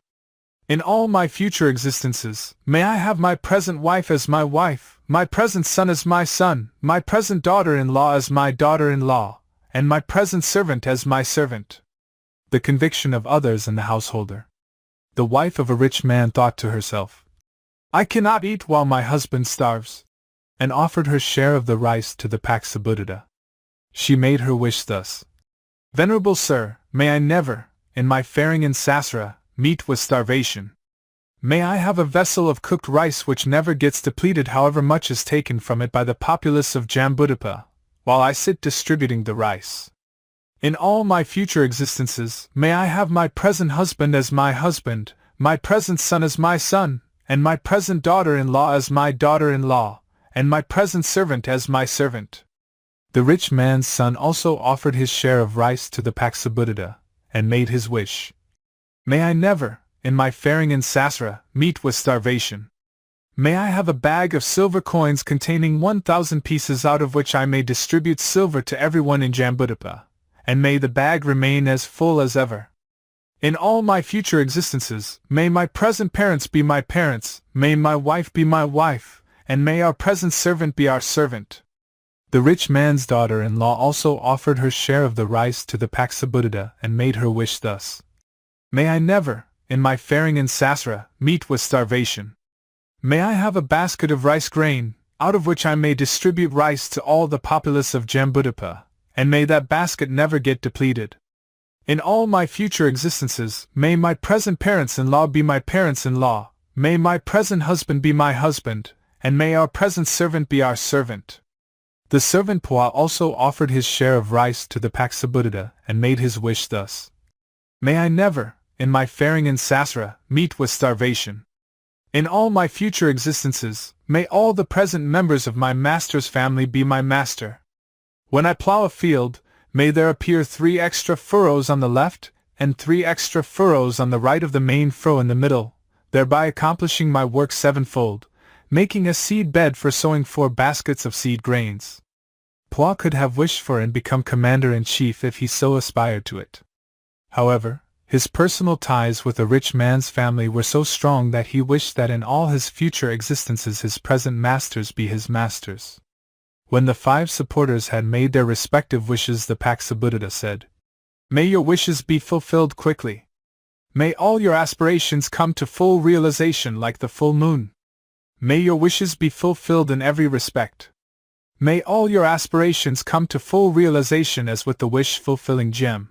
In all my future existences, may I have my present wife as my wife, my present son as my son, my present daughter-in-law as my daughter-in-law, and my present servant as my servant." The conviction of others in the householder. The wife of a rich man thought to herself, "I cannot eat while my husband starves," and offered her share of the rice to the Apaksabuddha. She made her wish thus: "Venerable sir, may I never, in my faring in Sasra, meet with starvation. May I have a vessel of cooked rice which never gets depleted however much is taken from it by the populace of Jambudvipa, while I sit distributing the rice. In all my future existences, may I have my present husband as my husband, my present son as my son, and my present daughter-in-law as my daughter-in-law, and my present servant as my servant." The rich man's son also offered his share of rice to the Kāḷavajīya, and made his wish. May I never, in my faring in Sasra, meet with starvation. May I have a bag of silver coins containing 1,000 pieces, out of which I may distribute silver to everyone in Jambudapa, and may the bag remain as full as ever. In all my future existences, may my present parents be my parents, may my wife be my wife, and may our present servant be our servant. The rich man's daughter-in-law also offered her share of the rice to the Kāḷavajīya and made her wish thus. May I never, in my faring in Sasra, meet with starvation. May I have a basket of rice grain, out of which I may distribute rice to all the populace of Jambudapa, and may that basket never get depleted. In all my future existences, may my present parents-in-law be my parents-in-law, may my present husband be my husband, and may our present servant be our servant. The servant Pua also offered his share of rice to the Kāḷavajīya and made his wish thus. May I never, in my faring in Sasra, meet with starvation. In all my future existences, may all the present members of my master's family be my master. When I plow a field, may there appear 3 extra furrows on the left, and 3 extra furrows on the right of the main furrow in the middle, thereby accomplishing my work 7-fold, making a seed bed for sowing 4 baskets of seed grains. Pua could have wished for and become commander-in-chief if he so aspired to it. However, his personal ties with the rich man's family were so strong that he wished that in all his future existences his present masters be his masters. When the 5 supporters had made their respective wishes, the Kāḷavajīya said, May your wishes be fulfilled quickly. May all your aspirations come to full realization like the full moon. May your wishes be fulfilled in every respect. May all your aspirations come to full realization as with the wish-fulfilling gem.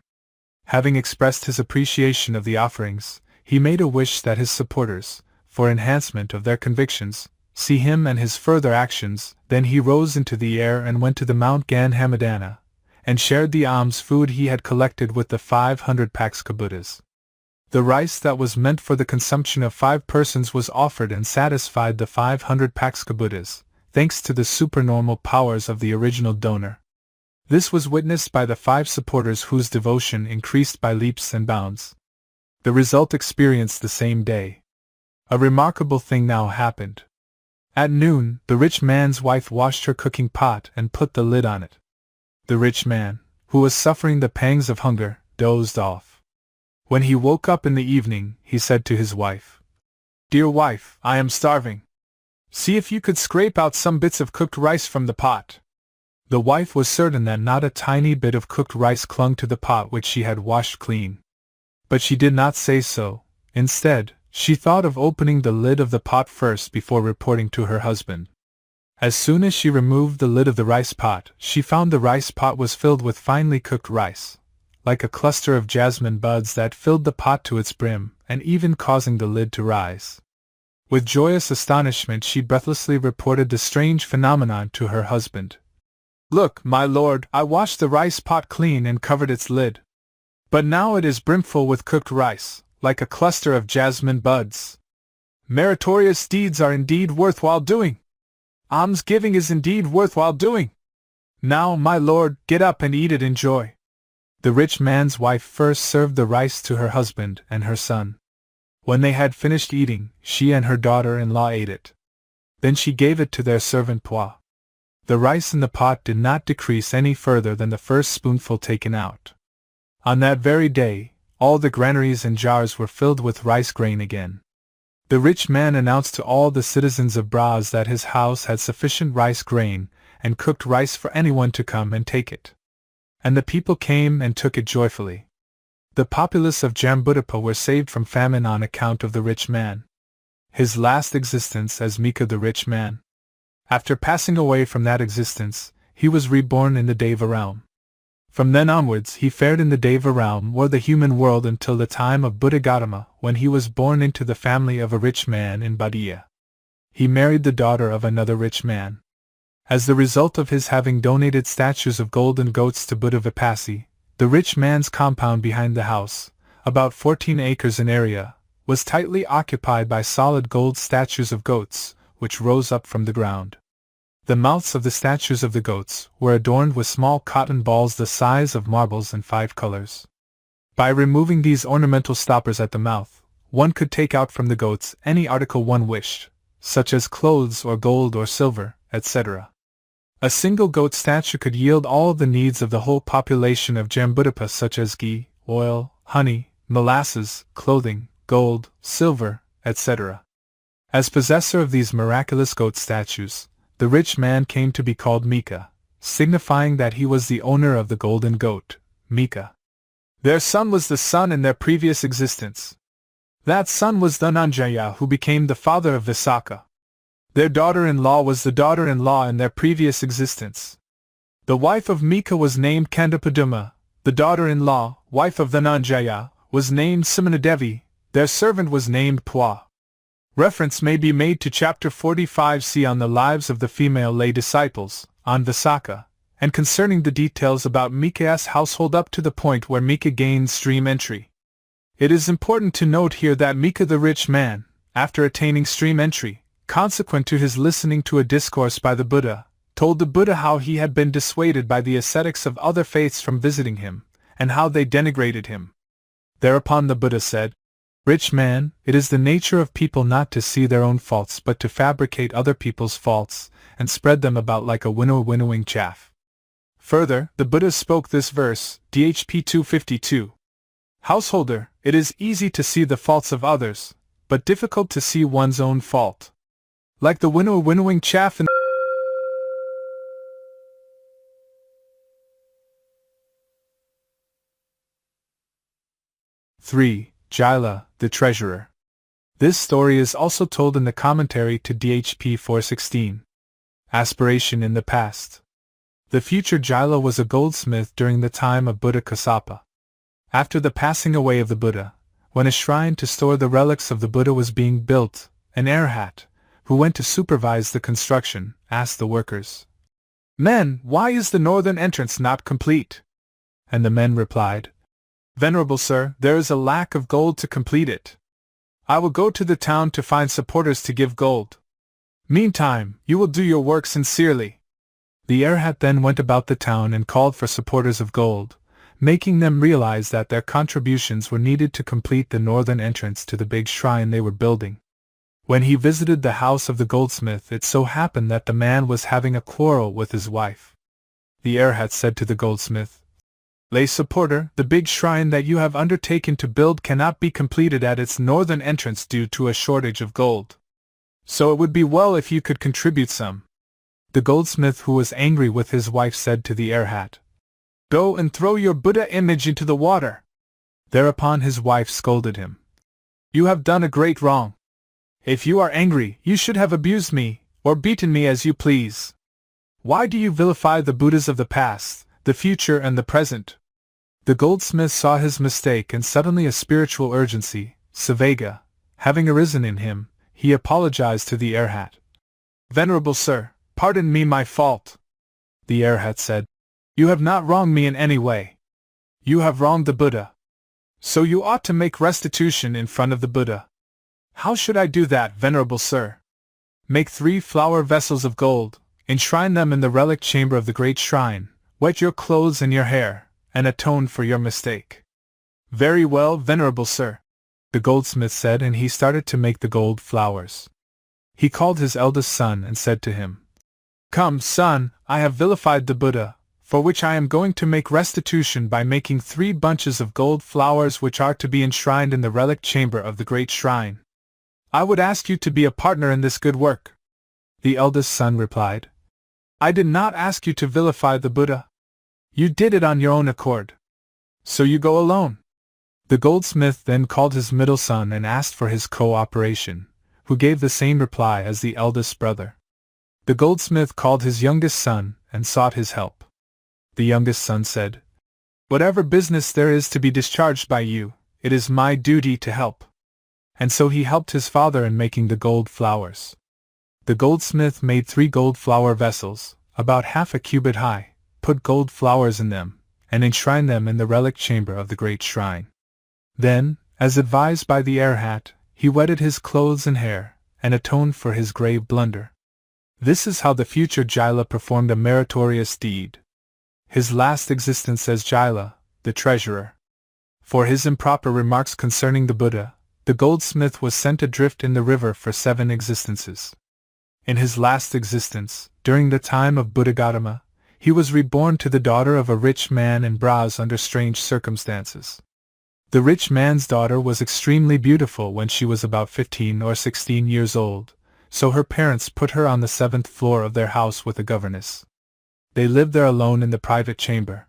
Having expressed his appreciation of the offerings, he made a wish that his supporters, for enhancement of their convictions, see him and his further actions. Then he rose into the air and went to the Mount Gan Hamadana, and shared the alms food he had collected with the 500 Kāḷavajīyas. The rice that was meant for the consumption of 5 persons was offered and satisfied the 500 Kāḷavajīyas, thanks to the supernormal powers of the original donor. This was witnessed by the 5 supporters whose devotion increased by leaps and bounds. The result experienced the same day. A remarkable thing now happened. At noon, the rich man's wife washed her cooking pot and put the lid on it. The rich man, who was suffering the pangs of hunger, dozed off. When he woke up in the evening, he said to his wife, Dear wife, I am starving. See if you could scrape out some bits of cooked rice from the pot. The wife was certain that not a tiny bit of cooked rice clung to the pot which she had washed clean. But she did not say so. Instead, she thought of opening the lid of the pot first before reporting to her husband. As soon as she removed the lid of the rice pot, she found the rice pot was filled with finely cooked rice, like a cluster of jasmine buds that filled the pot to its brim, and even causing the lid to rise. With joyous astonishment she breathlessly reported the strange phenomenon to her husband. Look, my lord, I washed the rice pot clean and covered its lid. But now it is brimful with cooked rice, like a cluster of jasmine buds. Meritorious deeds are indeed worthwhile doing. Alms-giving is indeed worthwhile doing. Now, my lord, get up and eat it in joy. The rich man's wife first served the rice to her husband and her son. When they had finished eating, she and her daughter-in-law ate it. Then she gave it to their servant Pua. The rice in the pot did not decrease any further than the first spoonful taken out. On that very day, all the granaries and jars were filled with rice grain again. The rich man announced to all the citizens of Braz that his house had sufficient rice grain and cooked rice for anyone to come and take it. And the people came and took it joyfully. The populace of Jambudapa were saved from famine on account of the rich man. His last existence as Mika the rich man. After passing away from that existence, he was reborn in the Deva realm. From then onwards he fared in the Deva realm or the human world until the time of Buddha Gautama, when he was born into the family of a rich man in Badia. He married the daughter of another rich man. As the result of his having donated statues of golden goats to Buddha Vipassi, the rich man's compound behind the house, about 14 acres in area, was tightly occupied by solid gold statues of goats, which rose up from the ground. The mouths of the statues of the goats were adorned with small cotton balls the size of marbles in 5 colors. By removing these ornamental stoppers at the mouth, one could take out from the goats any article one wished, such as clothes or gold or silver, etc. A single goat statue could yield all the needs of the whole population of Jambudapa, such as ghee, oil, honey, molasses, clothing, gold, silver, etc. As possessor of these miraculous goat statues, the rich man came to be called Mika, signifying that he was the owner of the golden goat, Mika. Their son was the sun in their previous existence. That son was Dhananjaya, who became the father of Visakha. Their daughter-in-law was the daughter-in-law in their previous existence. The wife of Mika was named Kandapaduma, the daughter-in-law, wife of Dhananjaya, was named Simanadevi, their servant was named Pwa. Reference may be made to chapter 45c on the lives of the female lay disciples, on Visakha, and concerning the details about Mika's household up to the point where Mika gained stream entry. It is important to note here that Mika the rich man, after attaining stream entry, consequent to his listening to a discourse by the Buddha, told the Buddha how he had been dissuaded by the ascetics of other faiths from visiting him, and how they denigrated him. Thereupon the Buddha said, "Rich man, it is the nature of people not to see their own faults but to fabricate other people's faults, and spread them about like a winnowing chaff." Further, the Buddha spoke this verse, DHP 252. Householder, it is easy to see the faults of others, but difficult to see one's own fault. Like the winnowing chaff in 3. Jatila, the treasurer. This story is also told in the commentary to DHP 416. Aspiration in the past. The future Jatila was a goldsmith during the time of Buddha Kassapa. After the passing away of the Buddha, when a shrine to store the relics of the Buddha was being built, an arhat, who went to supervise the construction, asked the workers, "Men, why is the northern entrance not complete?" And the men replied, "Venerable sir, there is a lack of gold to complete it. I will go to the town to find supporters to give gold. Meantime, you will do your work sincerely." The arhat then went about the town and called for supporters of gold, making them realize that their contributions were needed to complete the northern entrance to the big shrine they were building. When he visited the house of the goldsmith, it so happened that the man was having a quarrel with his wife. The arhat said to the goldsmith, "Lay supporter, the big shrine that you have undertaken to build cannot be completed at its northern entrance due to a shortage of gold. So it would be well if you could contribute some." The goldsmith, who was angry with his wife, said to the arhat, "Go and throw your Buddha image into the water." Thereupon his wife scolded him, "You have done a great wrong. If you are angry, you should have abused me, or beaten me as you please. Why do you vilify the Buddhas of the past, the future and the present?" The goldsmith saw his mistake, and suddenly a spiritual urgency, savega, having arisen in him, he apologized to the arhat. "Venerable sir, pardon me my fault." The arhat said, "You have not wronged me in any way. You have wronged the Buddha. So you ought to make restitution in front of the Buddha." "How should I do that, venerable sir?" "Make 3 flower vessels of gold, enshrine them in the relic chamber of the great shrine, wet your clothes and your hair, and atone for your mistake." "Very well, venerable sir," the goldsmith said, and he started to make the gold flowers. He called his eldest son and said to him, "Come, son, I have vilified the Buddha, for which I am going to make restitution by making 3 bunches of gold flowers which are to be enshrined in the relic chamber of the great shrine. I would ask you to be a partner in this good work." The eldest son replied, "I did not ask you to vilify the Buddha. You did it on your own accord. So you go alone." The goldsmith then called his middle son and asked for his cooperation, who gave the same reply as the eldest brother. The goldsmith called his youngest son and sought his help. The youngest son said, "Whatever business there is to be discharged by you, it is my duty to help." And so he helped his father in making the gold flowers. The goldsmith made 3 gold flower vessels, about half a cubit high, put gold flowers in them, and enshrined them in the relic chamber of the great shrine. Then, as advised by the arhat, he wetted his clothes and hair, and atoned for his grave blunder. This is how the future Jatila performed a meritorious deed. His last existence as Jatila, the treasurer. For his improper remarks concerning the Buddha, the goldsmith was sent adrift in the river for 7 existences. In his last existence, during the time of Buddha Gautama, he was reborn to the daughter of a rich man in Braj under strange circumstances. The rich man's daughter was extremely beautiful when she was about 15 or 16 years old, so her parents put her on the 7th floor of their house with a governess. They lived there alone in the private chamber.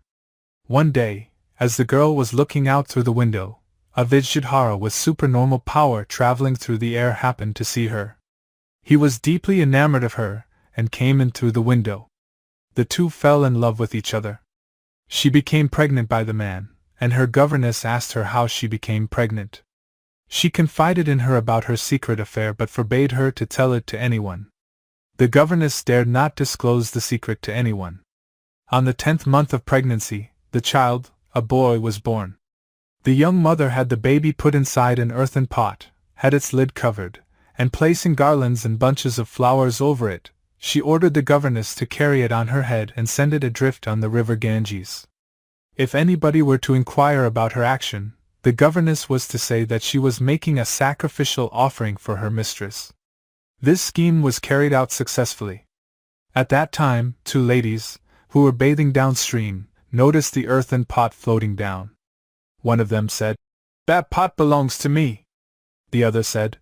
One day, as the girl was looking out through the window, a Vidyadhara with supernormal power traveling through the air happened to see her. He was deeply enamored of her, and came in through the window. The two fell in love with each other. She became pregnant by the man, and her governess asked her how she became pregnant. She confided in her about her secret affair but forbade her to tell it to anyone. The governess dared not disclose the secret to anyone. On the 10th month of pregnancy, the child, a boy, was born. The young mother had the baby put inside an earthen pot, had its lid covered, and placing garlands and bunches of flowers over it, she ordered the governess to carry it on her head and send it adrift on the river Ganges. If anybody were to inquire about her action, the governess was to say that she was making a sacrificial offering for her mistress. This scheme was carried out successfully. At that time, 2 ladies, who were bathing downstream, noticed the earthen pot floating down. One of them said, "That pot belongs to me." The other said,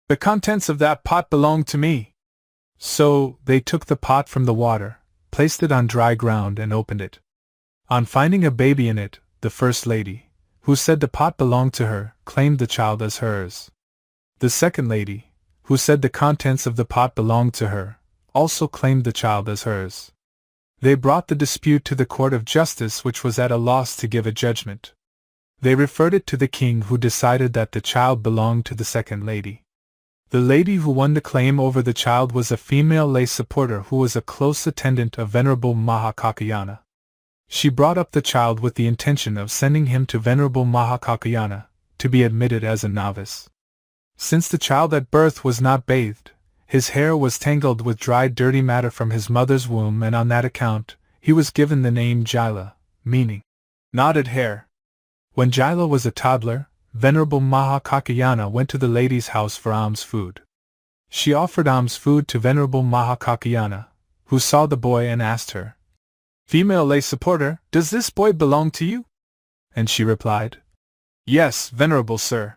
"The contents of that pot belong to me." So, they took the pot from the water, placed it on dry ground and opened it. On finding a baby in it, the first lady, who said the pot belonged to her, claimed the child as hers. The second lady, who said the contents of the pot belonged to her, also claimed the child as hers. They brought the dispute to the court of justice, which was at a loss to give a judgment. They referred it to the king, who decided that the child belonged to the second lady. The lady who won the claim over the child was a female lay supporter who was a close attendant of Venerable Mahakāḷavajīya. She brought up the child with the intention of sending him to Venerable Mahakāḷavajīya, to be admitted as a novice. Since the child at birth was not bathed, his hair was tangled with dried dirty matter from his mother's womb, and on that account, he was given the name Jatila, meaning knotted hair. When Jatila was a toddler, Venerable Mahakāḷavajīya went to the lady's house for alms food. She offered alms food to Venerable Mahakāḷavajīya, who saw the boy and asked her, "Female lay supporter, does this boy belong to you?" And she replied, "Yes, Venerable Sir.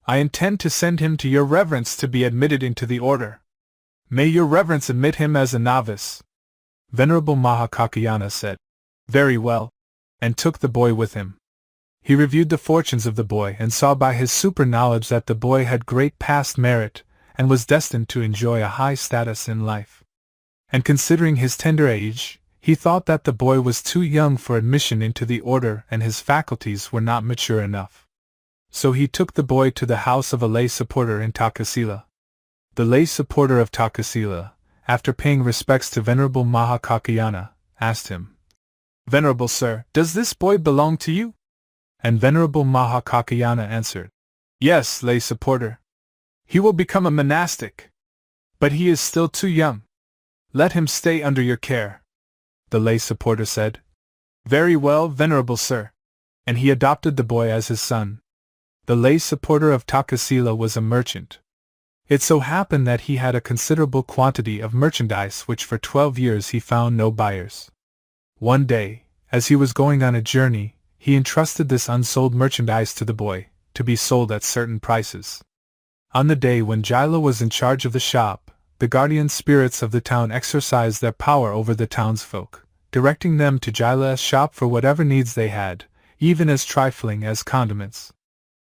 I intend to send him to your reverence to be admitted into the order. May your reverence admit him as a novice." Venerable Mahakāḷavajīya said, "Very well," and took the boy with him. He reviewed the fortunes of the boy and saw by his super knowledge that the boy had great past merit and was destined to enjoy a high status in life. And considering his tender age, he thought that the boy was too young for admission into the order and his faculties were not mature enough. So he took the boy to the house of a lay supporter in Tākasila. The lay supporter of Tākasila, after paying respects to Venerable Mahakāḷavajīya, asked him, "Venerable Sir, does this boy belong to you?" And Venerable Mahakāḷavajīya answered, "Yes, lay supporter. He will become a monastic. But he is still too young. Let him stay under your care." The lay supporter said, "Very well, Venerable Sir." And he adopted the boy as his son. The lay supporter of Tākasila was a merchant. It so happened that he had a considerable quantity of merchandise which for 12 years he found no buyers. One day, as he was going on a journey, he entrusted this unsold merchandise to the boy, to be sold at certain prices. On the day when Jatila was in charge of the shop, the guardian spirits of the town exercised their power over the townsfolk, directing them to Jatila's shop for whatever needs they had, even as trifling as condiments.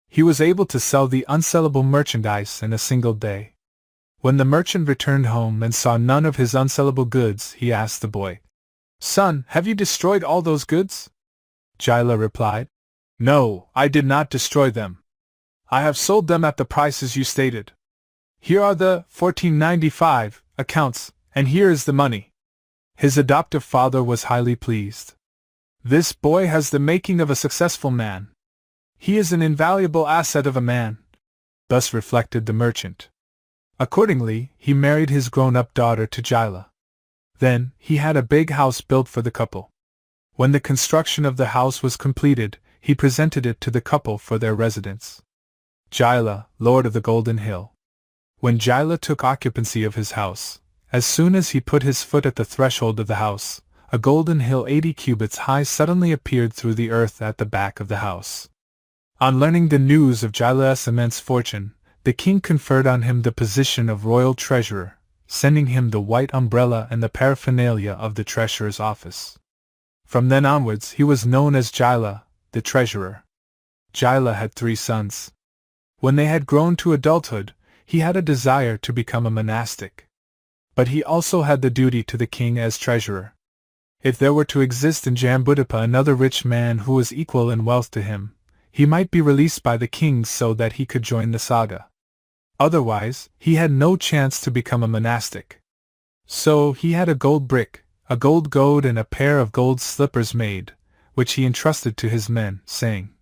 He was able to sell the unsellable merchandise in a single day. When the merchant returned home and saw none of his unsellable goods, he asked the boy, "Son, have you destroyed all those goods?" Jatila replied, "No, I did not destroy them. I have sold them at the prices you stated. Here are the 1495 accounts, and here is the money." His adoptive father was highly pleased. "This boy has the making of a successful man. He is an invaluable asset of a man," thus reflected the merchant. Accordingly, he married his grown-up daughter to Jatila. Then, he had a big house built for the couple. When the construction of the house was completed, he presented it to the couple for their residence. Jatila, Lord of the Golden Hill. When Jatila took occupancy of his house, as soon as he put his foot at the threshold of the house, a golden hill 80 cubits high suddenly appeared through the earth at the back of the house. On learning the news of Jatila's immense fortune, the king conferred on him the position of royal treasurer, sending him the white umbrella and the paraphernalia of the treasurer's office. From then onwards he was known as Jatila, the treasurer. Jatila had 3 sons. When they had grown to adulthood, he had a desire to become a monastic. But he also had the duty to the king as treasurer. If there were to exist in Jambudvipa another rich man who was equal in wealth to him, he might be released by the king so that he could join the saga. Otherwise, he had no chance to become a monastic. So he had a gold brick, a gold goad and a pair of gold slippers made, which he entrusted to his men, saying,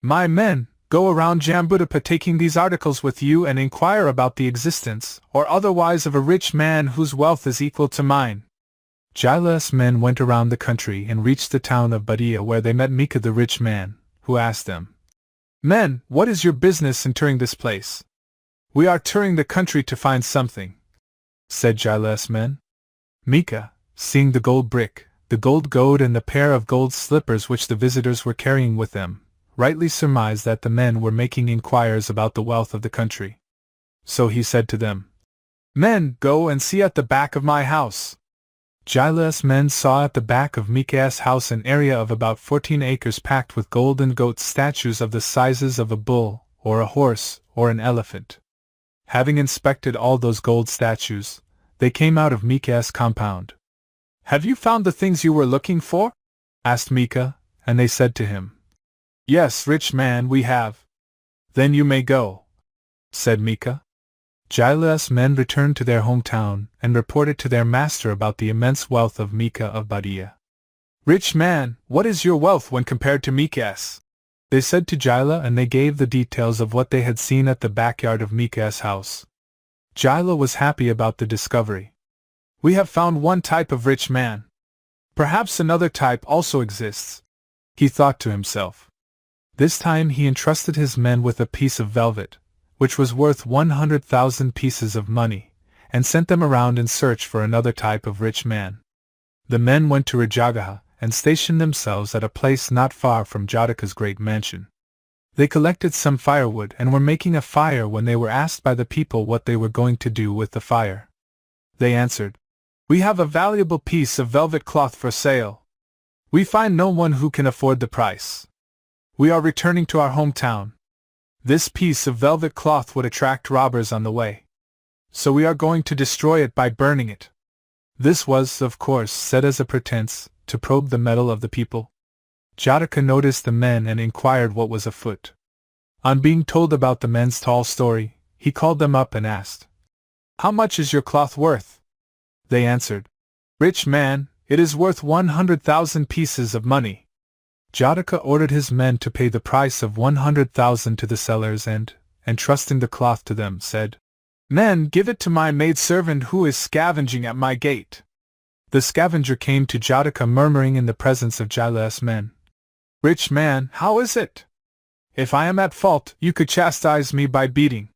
"My men, go around Jambudvipa taking these articles with you and inquire about the existence, or otherwise of a rich man whose wealth is equal to mine." Jatila's men went around the country and reached the town of Badiya, where they met Mika the rich man, who asked them, "Men, what is your business in touring this place?" "We are touring the country to find something," said Jatila's men. Mika, seeing the gold brick, the gold goad and the pair of gold slippers which the visitors were carrying with them, rightly surmised that the men were making inquiries about the wealth of the country. So he said to them, "Men, go and see at the back of my house." Jatila's men saw at the back of Mika's house an area of about 14 acres packed with gold and goat statues of the sizes of a bull, or a horse, or an elephant. Having inspected all those gold statues, they came out of Mika's compound. "Have you found the things you were looking for?" asked Mika, and they said to him, "Yes, rich man, we have." "Then you may go," said Mika. Jatila's men returned to their hometown and reported to their master about the immense wealth of Mika of Badiya. "Rich man, what is your wealth when compared to Mika's?" they said to Jatila, and they gave the details of what they had seen at the backyard of Mika's house. Jatila was happy about the discovery. "We have found one type of rich man. Perhaps another type also exists," he thought to himself. This time he entrusted his men with a piece of velvet, which was worth 100,000 pieces of money, and sent them around in search for another type of rich man. The men went to Rajagaha and stationed themselves at a place not far from Jatika's great mansion. They collected some firewood and were making a fire when they were asked by the people what they were going to do with the fire. They answered, "We have a valuable piece of velvet cloth for sale. We find no one who can afford the price. We are returning to our hometown. This piece of velvet cloth would attract robbers on the way. So we are going to destroy it by burning it." This was, of course, said as a pretense, to probe the mettle of the people. Jotika noticed the men and inquired what was afoot. On being told about the men's tall story, he called them up and asked, "How much is your cloth worth?" They answered, "Rich man, it is worth 100,000 pieces of money." Jotika ordered his men to pay the price of 100,000 to the sellers and, entrusting the cloth to them, said, "Men, give it to my maidservant who is scavenging at my gate." The scavenger came to Jotika murmuring in the presence of Jatila's men, "Rich man, how is it? If I am at fault, you could chastise me by beating.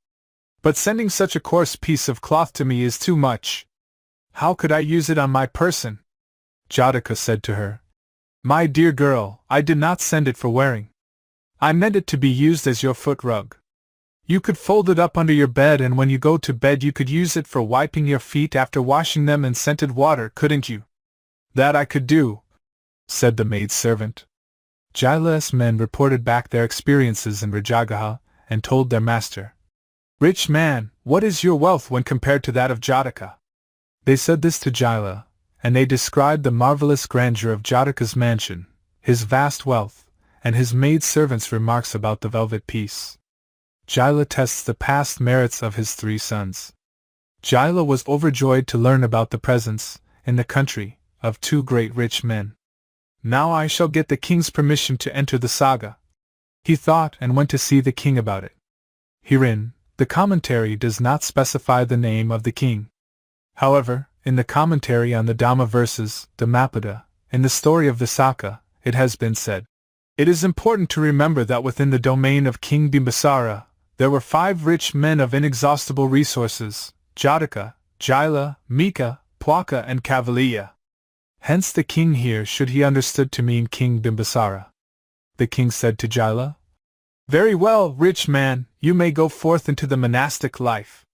But sending such a coarse piece of cloth to me is too much. How could I use it on my person?" Jotika said to her, "My dear girl, I did not send it for wearing. I meant it to be used as your foot rug. You could fold it up under your bed, and when you go to bed you could use it for wiping your feet after washing them in scented water, couldn't you?" "That I could do," said the maidservant. Jatila's men reported back their experiences in Rajagaha, and told their master, "Rich man, what is your wealth when compared to that of Jotika?" They said this to Jatila, and they described the marvelous grandeur of Jatika's mansion, his vast wealth, and his maidservant's remarks about the velvet piece. Jatila tests the past merits of his 3 sons. Jatila was overjoyed to learn about the presence, in the country, of 2 great rich men. "Now I shall get the king's permission to enter the saga," he thought, and went to see the king about it. Herein, The commentary does not specify the name of the king. However, in the commentary on the Dhamma verses, Dhammapada, in the story of Visakha, it has been said, "It is important to remember that within the domain of King Bimbisara, there were 5 rich men of inexhaustible resources, Jotika, Jatila, Mika, Pwaka and Kāḷavajīya." Hence the king here should be understood to mean King Bimbisara. The king said to Jatila, "Very well, rich man, you may go forth into the monastic life."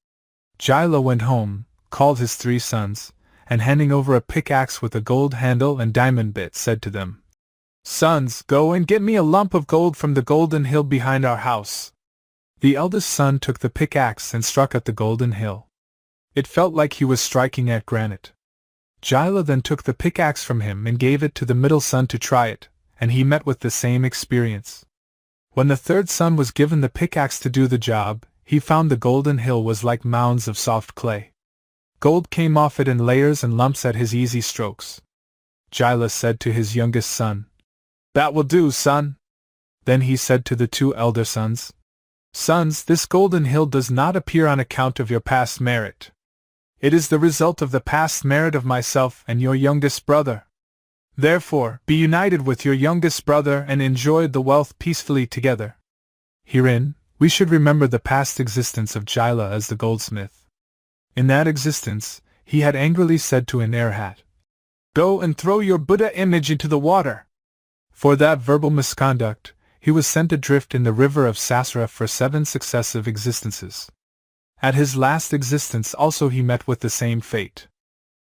Jatila went home, called his 3 sons, and handing over a pickaxe with a gold handle and diamond bit said to them, "Sons, go and get me a lump of gold from the golden hill behind our house." The eldest son took the pickaxe and struck at the golden hill. It felt like he was striking at granite. Jatila then took the pickaxe from him and gave it to the middle son to try it, and he met with the same experience. When the 3rd son was given the pickaxe to do the job, he found the golden hill was like mounds of soft clay. Gold came off it in layers and lumps at his easy strokes. Jatila said to his youngest son, "That will do, son." Then he said to the 2 elder sons, "Sons, this golden hill does not appear on account of your past merit. It is the result of the past merit of myself and your youngest brother. Therefore, be united with your youngest brother and enjoy the wealth peacefully together." Herein, we should remember the past existence of Jatila as the goldsmith. In that existence, he had angrily said to an arhat, "Go and throw your Buddha image into the water." For that verbal misconduct, he was sent adrift in the river of Sasara for 7 successive existences. At his last existence also he met with the same fate.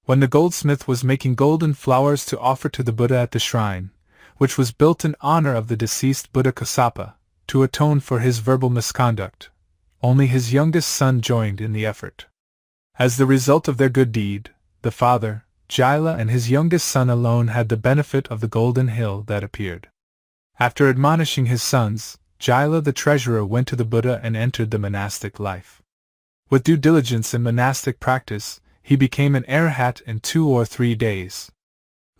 When the goldsmith was making golden flowers to offer to the Buddha at the shrine, which was built in honor of the deceased Buddha Kassapa, to atone for his verbal misconduct, only his youngest son joined in the effort. As the result of their good deed, the father, Jatila, and his youngest son alone had the benefit of the golden hill that appeared. After admonishing his sons, Jatila the treasurer went to the Buddha and entered the monastic life. With due diligence in monastic practice, he became an arhat in 2 or 3 days.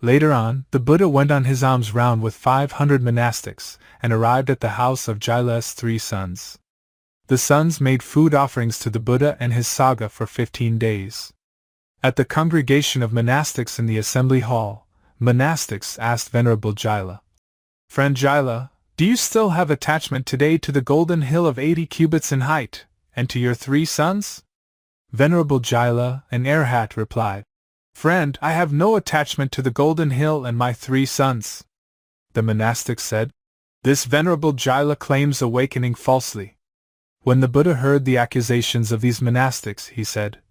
Later on, the Buddha went on his alms round with 500 monastics, and arrived at the house of Jaila's 3 sons. The sons made food offerings to the Buddha and his Sangha for 15 days. At the congregation of monastics in the assembly hall, monastics asked Venerable Jatila, "Friend Jatila, do you still have attachment today to the golden hill of 80 cubits in height, and to your 3 sons? Venerable Jatila, an arhat, replied, "Friend, I have no attachment to the golden hill and my 3 sons." The monastic said, "This Venerable Jatila claims awakening falsely." When the Buddha heard the accusations of these monastics, he said,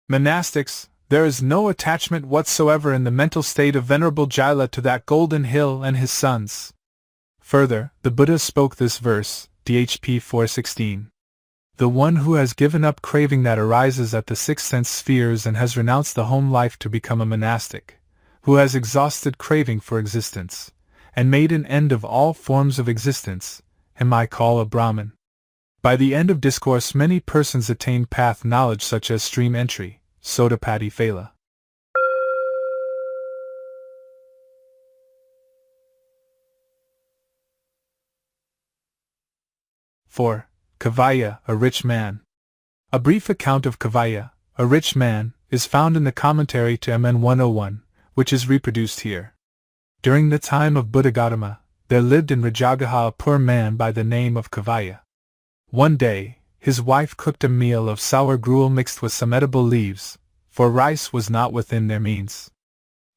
"Monastics, there is no attachment whatsoever in the mental state of Venerable Jatila to that golden hill and his sons." Further, the Buddha spoke this verse, dhp 416. The one who has given up craving that arises at the 6 sense spheres and has renounced the home life to become a monastic, who has exhausted craving for existence, and made an end of all forms of existence, him I call a Brahmin. By the end of discourse many persons attain path knowledge such as stream entry, Sotapatti Phala. 4. Kāḷavajīya, a rich man. A brief account of Kāḷavajīya, a rich man, is found in the commentary to MN 101, which is reproduced here. During the time of Buddha Gautama, there lived in Rajagaha a poor man by the name of Kāḷavajīya. One day, his wife cooked a meal of sour gruel mixed with some edible leaves, for rice was not within their means.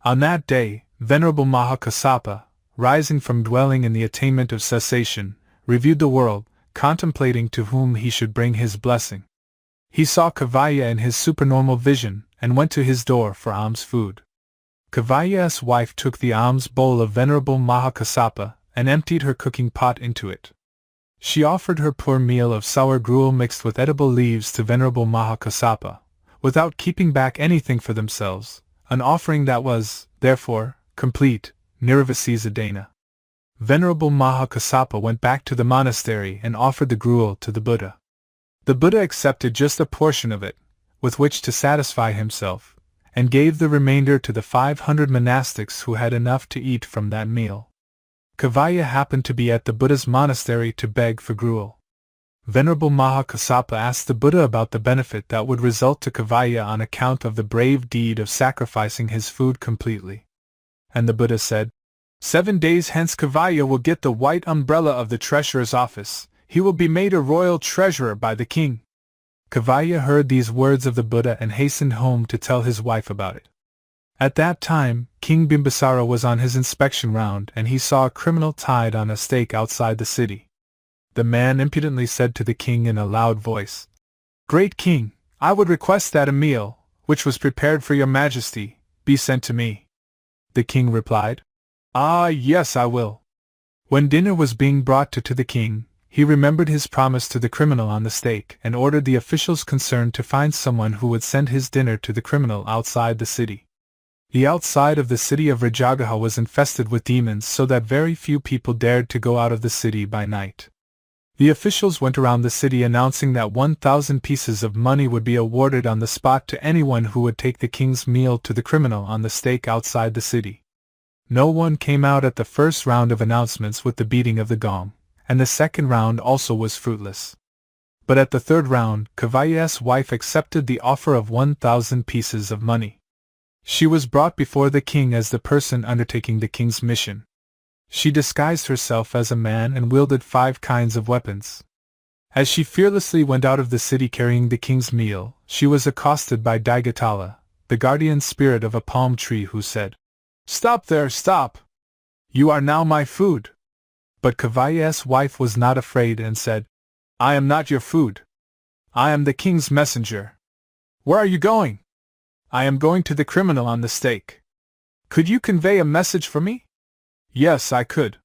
On that day, Venerable Mahakassapa, rising from dwelling in the attainment of cessation, reviewed the world, contemplating to whom he should bring his blessing. He saw Kāḷavajīya in his supernormal vision, and went to his door for alms food. Kāḷavajīya's wife took the alms bowl of Venerable Mahakassapa, and emptied her cooking pot into it. She offered her poor meal of sour gruel mixed with edible leaves to Venerable Mahakassapa, without keeping back anything for themselves, an offering that was, therefore, complete, nirvasisadana. Venerable Mahakassapa went back to the monastery and offered the gruel to the Buddha. The Buddha accepted just a portion of it, with which to satisfy himself, and gave the remainder to the 500 monastics who had enough to eat from that meal. Kāḷavajīya happened to be at the Buddha's monastery to beg for gruel. Venerable Mahakassapa asked the Buddha about the benefit that would result to Kāḷavajīya on account of the brave deed of sacrificing his food completely. And the Buddha said, 7 days hence Kāḷavajīya will get the white umbrella of the treasurer's office. He will be made a royal treasurer by the king. Kāḷavajīya heard these words of the Buddha and hastened home to tell his wife about it. At that time, King Bimbisara was on his inspection round and he saw a criminal tied on a stake outside the city. The man impudently said to the king in a loud voice, "Great king, I would request that a meal, which was prepared for your majesty, be sent to me." The king replied, "Ah, yes, I will." When dinner was being brought to the king, he remembered his promise to the criminal on the stake and ordered the officials concerned to find someone who would send his dinner to the criminal outside the city. The outside of the city of Rajagaha was infested with demons so that very few people dared to go out of the city by night. The officials went around the city announcing that 1,000 pieces of money would be awarded on the spot to anyone who would take the king's meal to the criminal on the stake outside the city. No one came out at the first round of announcements with the beating of the gong, and the second round also was fruitless. But at the third round, Kāḷavajīya's wife accepted the offer of 1,000 pieces of money. She was brought before the king as the person undertaking the king's mission. She disguised herself as a man and wielded 5 kinds of weapons. As she fearlessly went out of the city carrying the king's meal, she was accosted by Jatila, the guardian spirit of a palm tree, who said, "Stop there, stop! You are now my food." But Kāḷavajīya's wife was not afraid and said, "I am not your food. I am the king's messenger." "Where are you going?" "I am going to the criminal on the stake." "Could you convey a message for me?" "Yes, I could."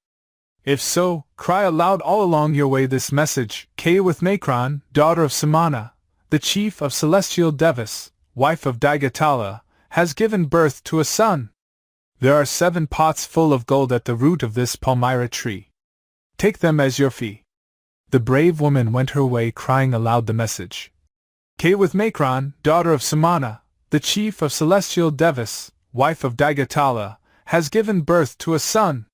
"If so, cry aloud all along your way this message: Kāḷavajīya, daughter of Samana, the chief of celestial devas, wife of Jatila, has given birth to a son. There are 7 pots full of gold at the root of this palmyra tree. Take them as your fee." The brave woman went her way crying aloud the message: Kāḷavajīya, daughter of Samana, the chief of celestial devas, wife of Jatila, has given birth to a son.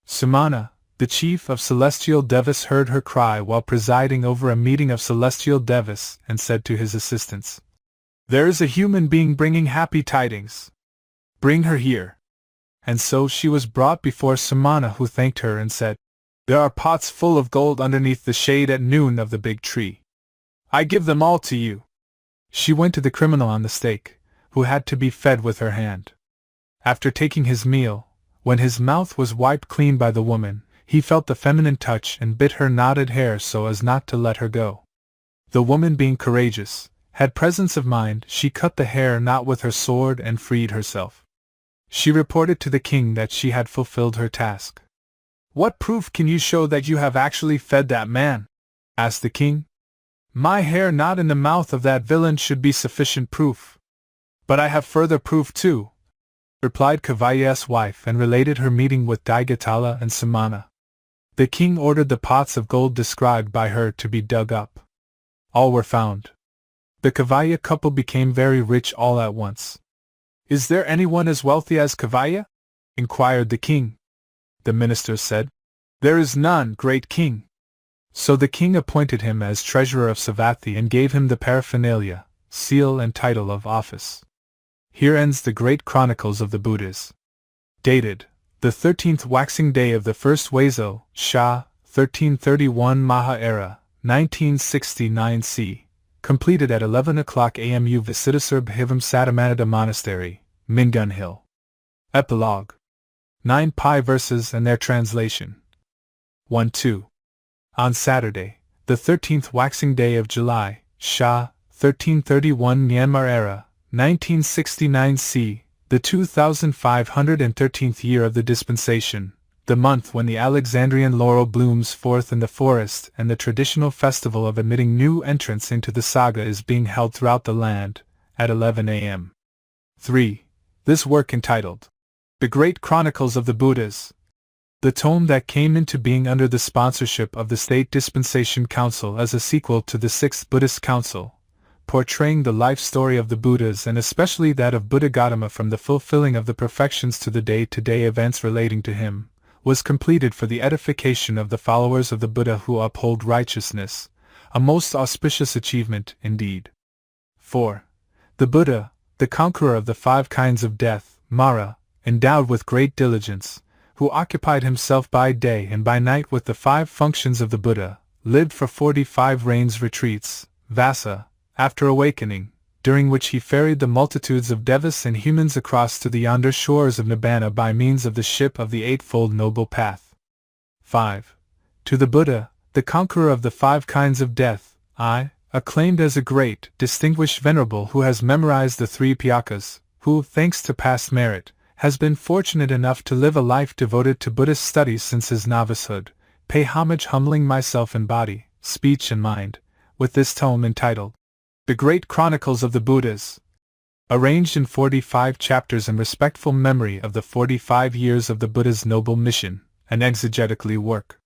Samana, the chief of celestial devas, heard her cry while presiding over a meeting of celestial devas and said to his assistants, "There is a human being bringing happy tidings. Bring her here." And so she was brought before Samana, who thanked her and said, "There are pots full of gold underneath the shade at noon of the big tree. I give them all to you." She went to the criminal on the stake, who had to be fed with her hand. After taking his meal, when his mouth was wiped clean by the woman, he felt the feminine touch and bit her knotted hair so as not to let her go. The woman, being courageous, had presence of mind, she cut the hair knot with her sword and freed herself. She reported to the king that she had fulfilled her task. "What proof can you show that you have actually fed that man?" asked the king. "My hair knot in the mouth of that villain should be sufficient proof." "But I have further proof too," replied Kāḷavajīya's wife, and related her meeting with Jatila and Samana. The king ordered the pots of gold described by her to be dug up. All were found. The Kāḷavajīya couple became very rich all at once. "Is there anyone as wealthy as Kāḷavajīya?" inquired the king. The minister said, "There is none, great king." So the king appointed him as treasurer of Savatthi and gave him the paraphernalia, seal and title of office. Here ends the great chronicles of the Buddhas. Dated, the 13th waxing day of the first Weizhou, Sha, 1331 Maha Era, 1969 C. Completed at 11 o'clock AMU Visitasur Bhivam Satamanada Monastery, Mingun Hill. Epilogue. 9 Pi verses and their translation. 1-2. On Saturday, the 13th waxing day of July, Sha, 1331 Myanmar Era, 1969 C., the 2513th year of the dispensation, the month when the Alexandrian laurel blooms forth in the forest and the traditional festival of admitting new entrants into the saga is being held throughout the land, at 11 a.m. 3. This work entitled, The Great Chronicles of the Buddhas, the tome that came into being under the sponsorship of the State Dispensation Council as a sequel to the Sixth Buddhist Council, portraying the life story of the Buddhas and especially that of Buddha Gautama from the fulfilling of the perfections to the day-to-day events relating to him, was completed for the edification of the followers of the Buddha who uphold righteousness, a most auspicious achievement indeed. 4. The Buddha, the conqueror of the 5 kinds of death, Mara, endowed with great diligence, who occupied himself by day and by night with the 5 functions of the Buddha, lived for 45 rains retreats, Vassa, after awakening, during which he ferried the multitudes of devas and humans across to the yonder shores of Nibbana by means of the ship of the Eightfold Noble Path. 5. To the Buddha, the conqueror of the 5 kinds of death, I, acclaimed as a great, distinguished venerable who has memorized the 3 Pyakas, who, thanks to past merit, has been fortunate enough to live a life devoted to Buddhist studies since his novicehood, pay homage humbling myself in body, speech and mind, with this tome entitled, The Great Chronicles of the Buddhas, arranged in 45 chapters in respectful memory of the 45 years of the Buddha's noble mission, and exegetically work,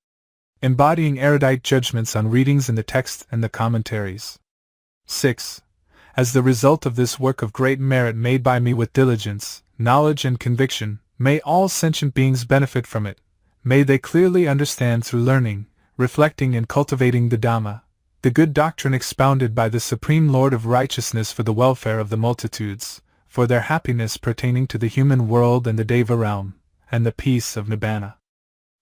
embodying erudite judgments on readings in the text and the commentaries. 6. As the result of this work of great merit made by me with diligence, knowledge and conviction, may all sentient beings benefit from it, may they clearly understand through learning, reflecting and cultivating the Dhamma, the good doctrine expounded by the Supreme Lord of Righteousness for the welfare of the multitudes, for their happiness pertaining to the human world and the Deva realm, and the peace of Nibbana.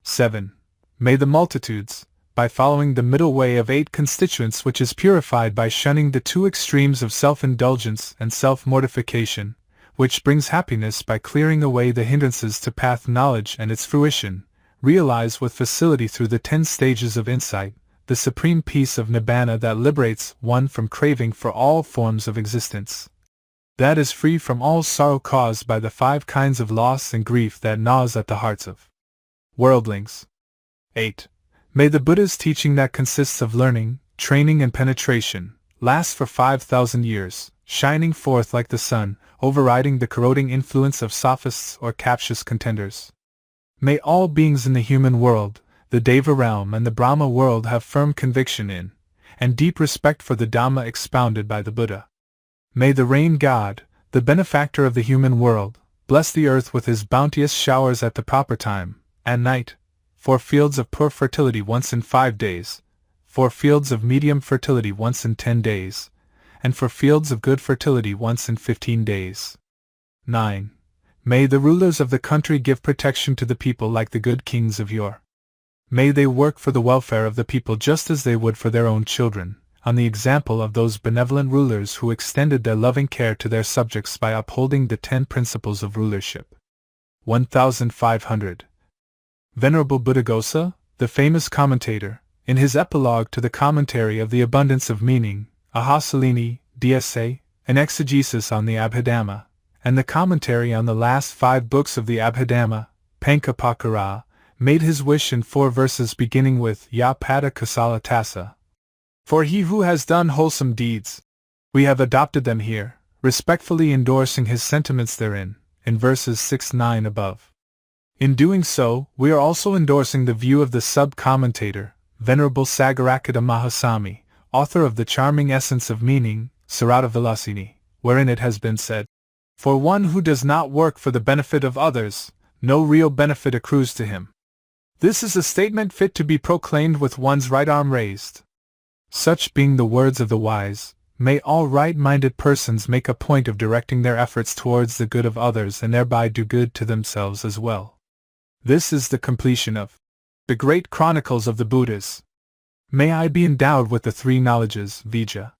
7. May the multitudes, by following the middle way of 8 constituents which is purified by shunning the 2 extremes of self-indulgence and self-mortification, which brings happiness by clearing away the hindrances to path knowledge and its fruition, realize with facility through the 10 stages of insight, the supreme peace of Nibbana that liberates one from craving for all forms of existence, that is free from all sorrow caused by the 5 kinds of loss and grief that gnaws at the hearts of worldlings. 8. May the Buddha's teaching that consists of learning, training and penetration, last for 5,000 years, shining forth like the sun, overriding the corroding influence of sophists or captious contenders. May all beings in the human world, the Deva realm and the Brahma world have firm conviction in, and deep respect for the Dhamma expounded by the Buddha. May the rain god, the benefactor of the human world, bless the earth with his bounteous showers at the proper time, at night, for fields of poor fertility once in 5 days, for fields of medium fertility once in 10 days, and for fields of good fertility once in 15 days. 9. May the rulers of the country give protection to the people like the good kings of yore. May they work for the welfare of the people just as they would for their own children, on the example of those benevolent rulers who extended their loving care to their subjects by upholding the 10 principles of rulership. 1500. Venerable Buddhaghosa, the famous commentator, in his epilogue to the commentary of the Abundance of Meaning, Ahasalini, DSA, an exegesis on the Abhidhamma, and the commentary on the last 5 books of the Abhidhamma, Pankapakara, made his wish in 4 verses beginning with Ya Pada Kusala Tassa. For he who has done wholesome deeds. We have adopted them here, respectfully endorsing his sentiments therein, in verses 6-9 above. In doing so, we are also endorsing the view of the sub-commentator, Venerable Sagarakata Mahasami, author of the charming Essence of Meaning, Sarada Vilasini, wherein it has been said, For one who does not work for the benefit of others, no real benefit accrues to him. This is a statement fit to be proclaimed with one's right arm raised. Such being the words of the wise, may all right-minded persons make a point of directing their efforts towards the good of others and thereby do good to themselves as well. This is the completion of the Great Chronicles of the Buddhas. May I be endowed with the 3 knowledges, Vijja,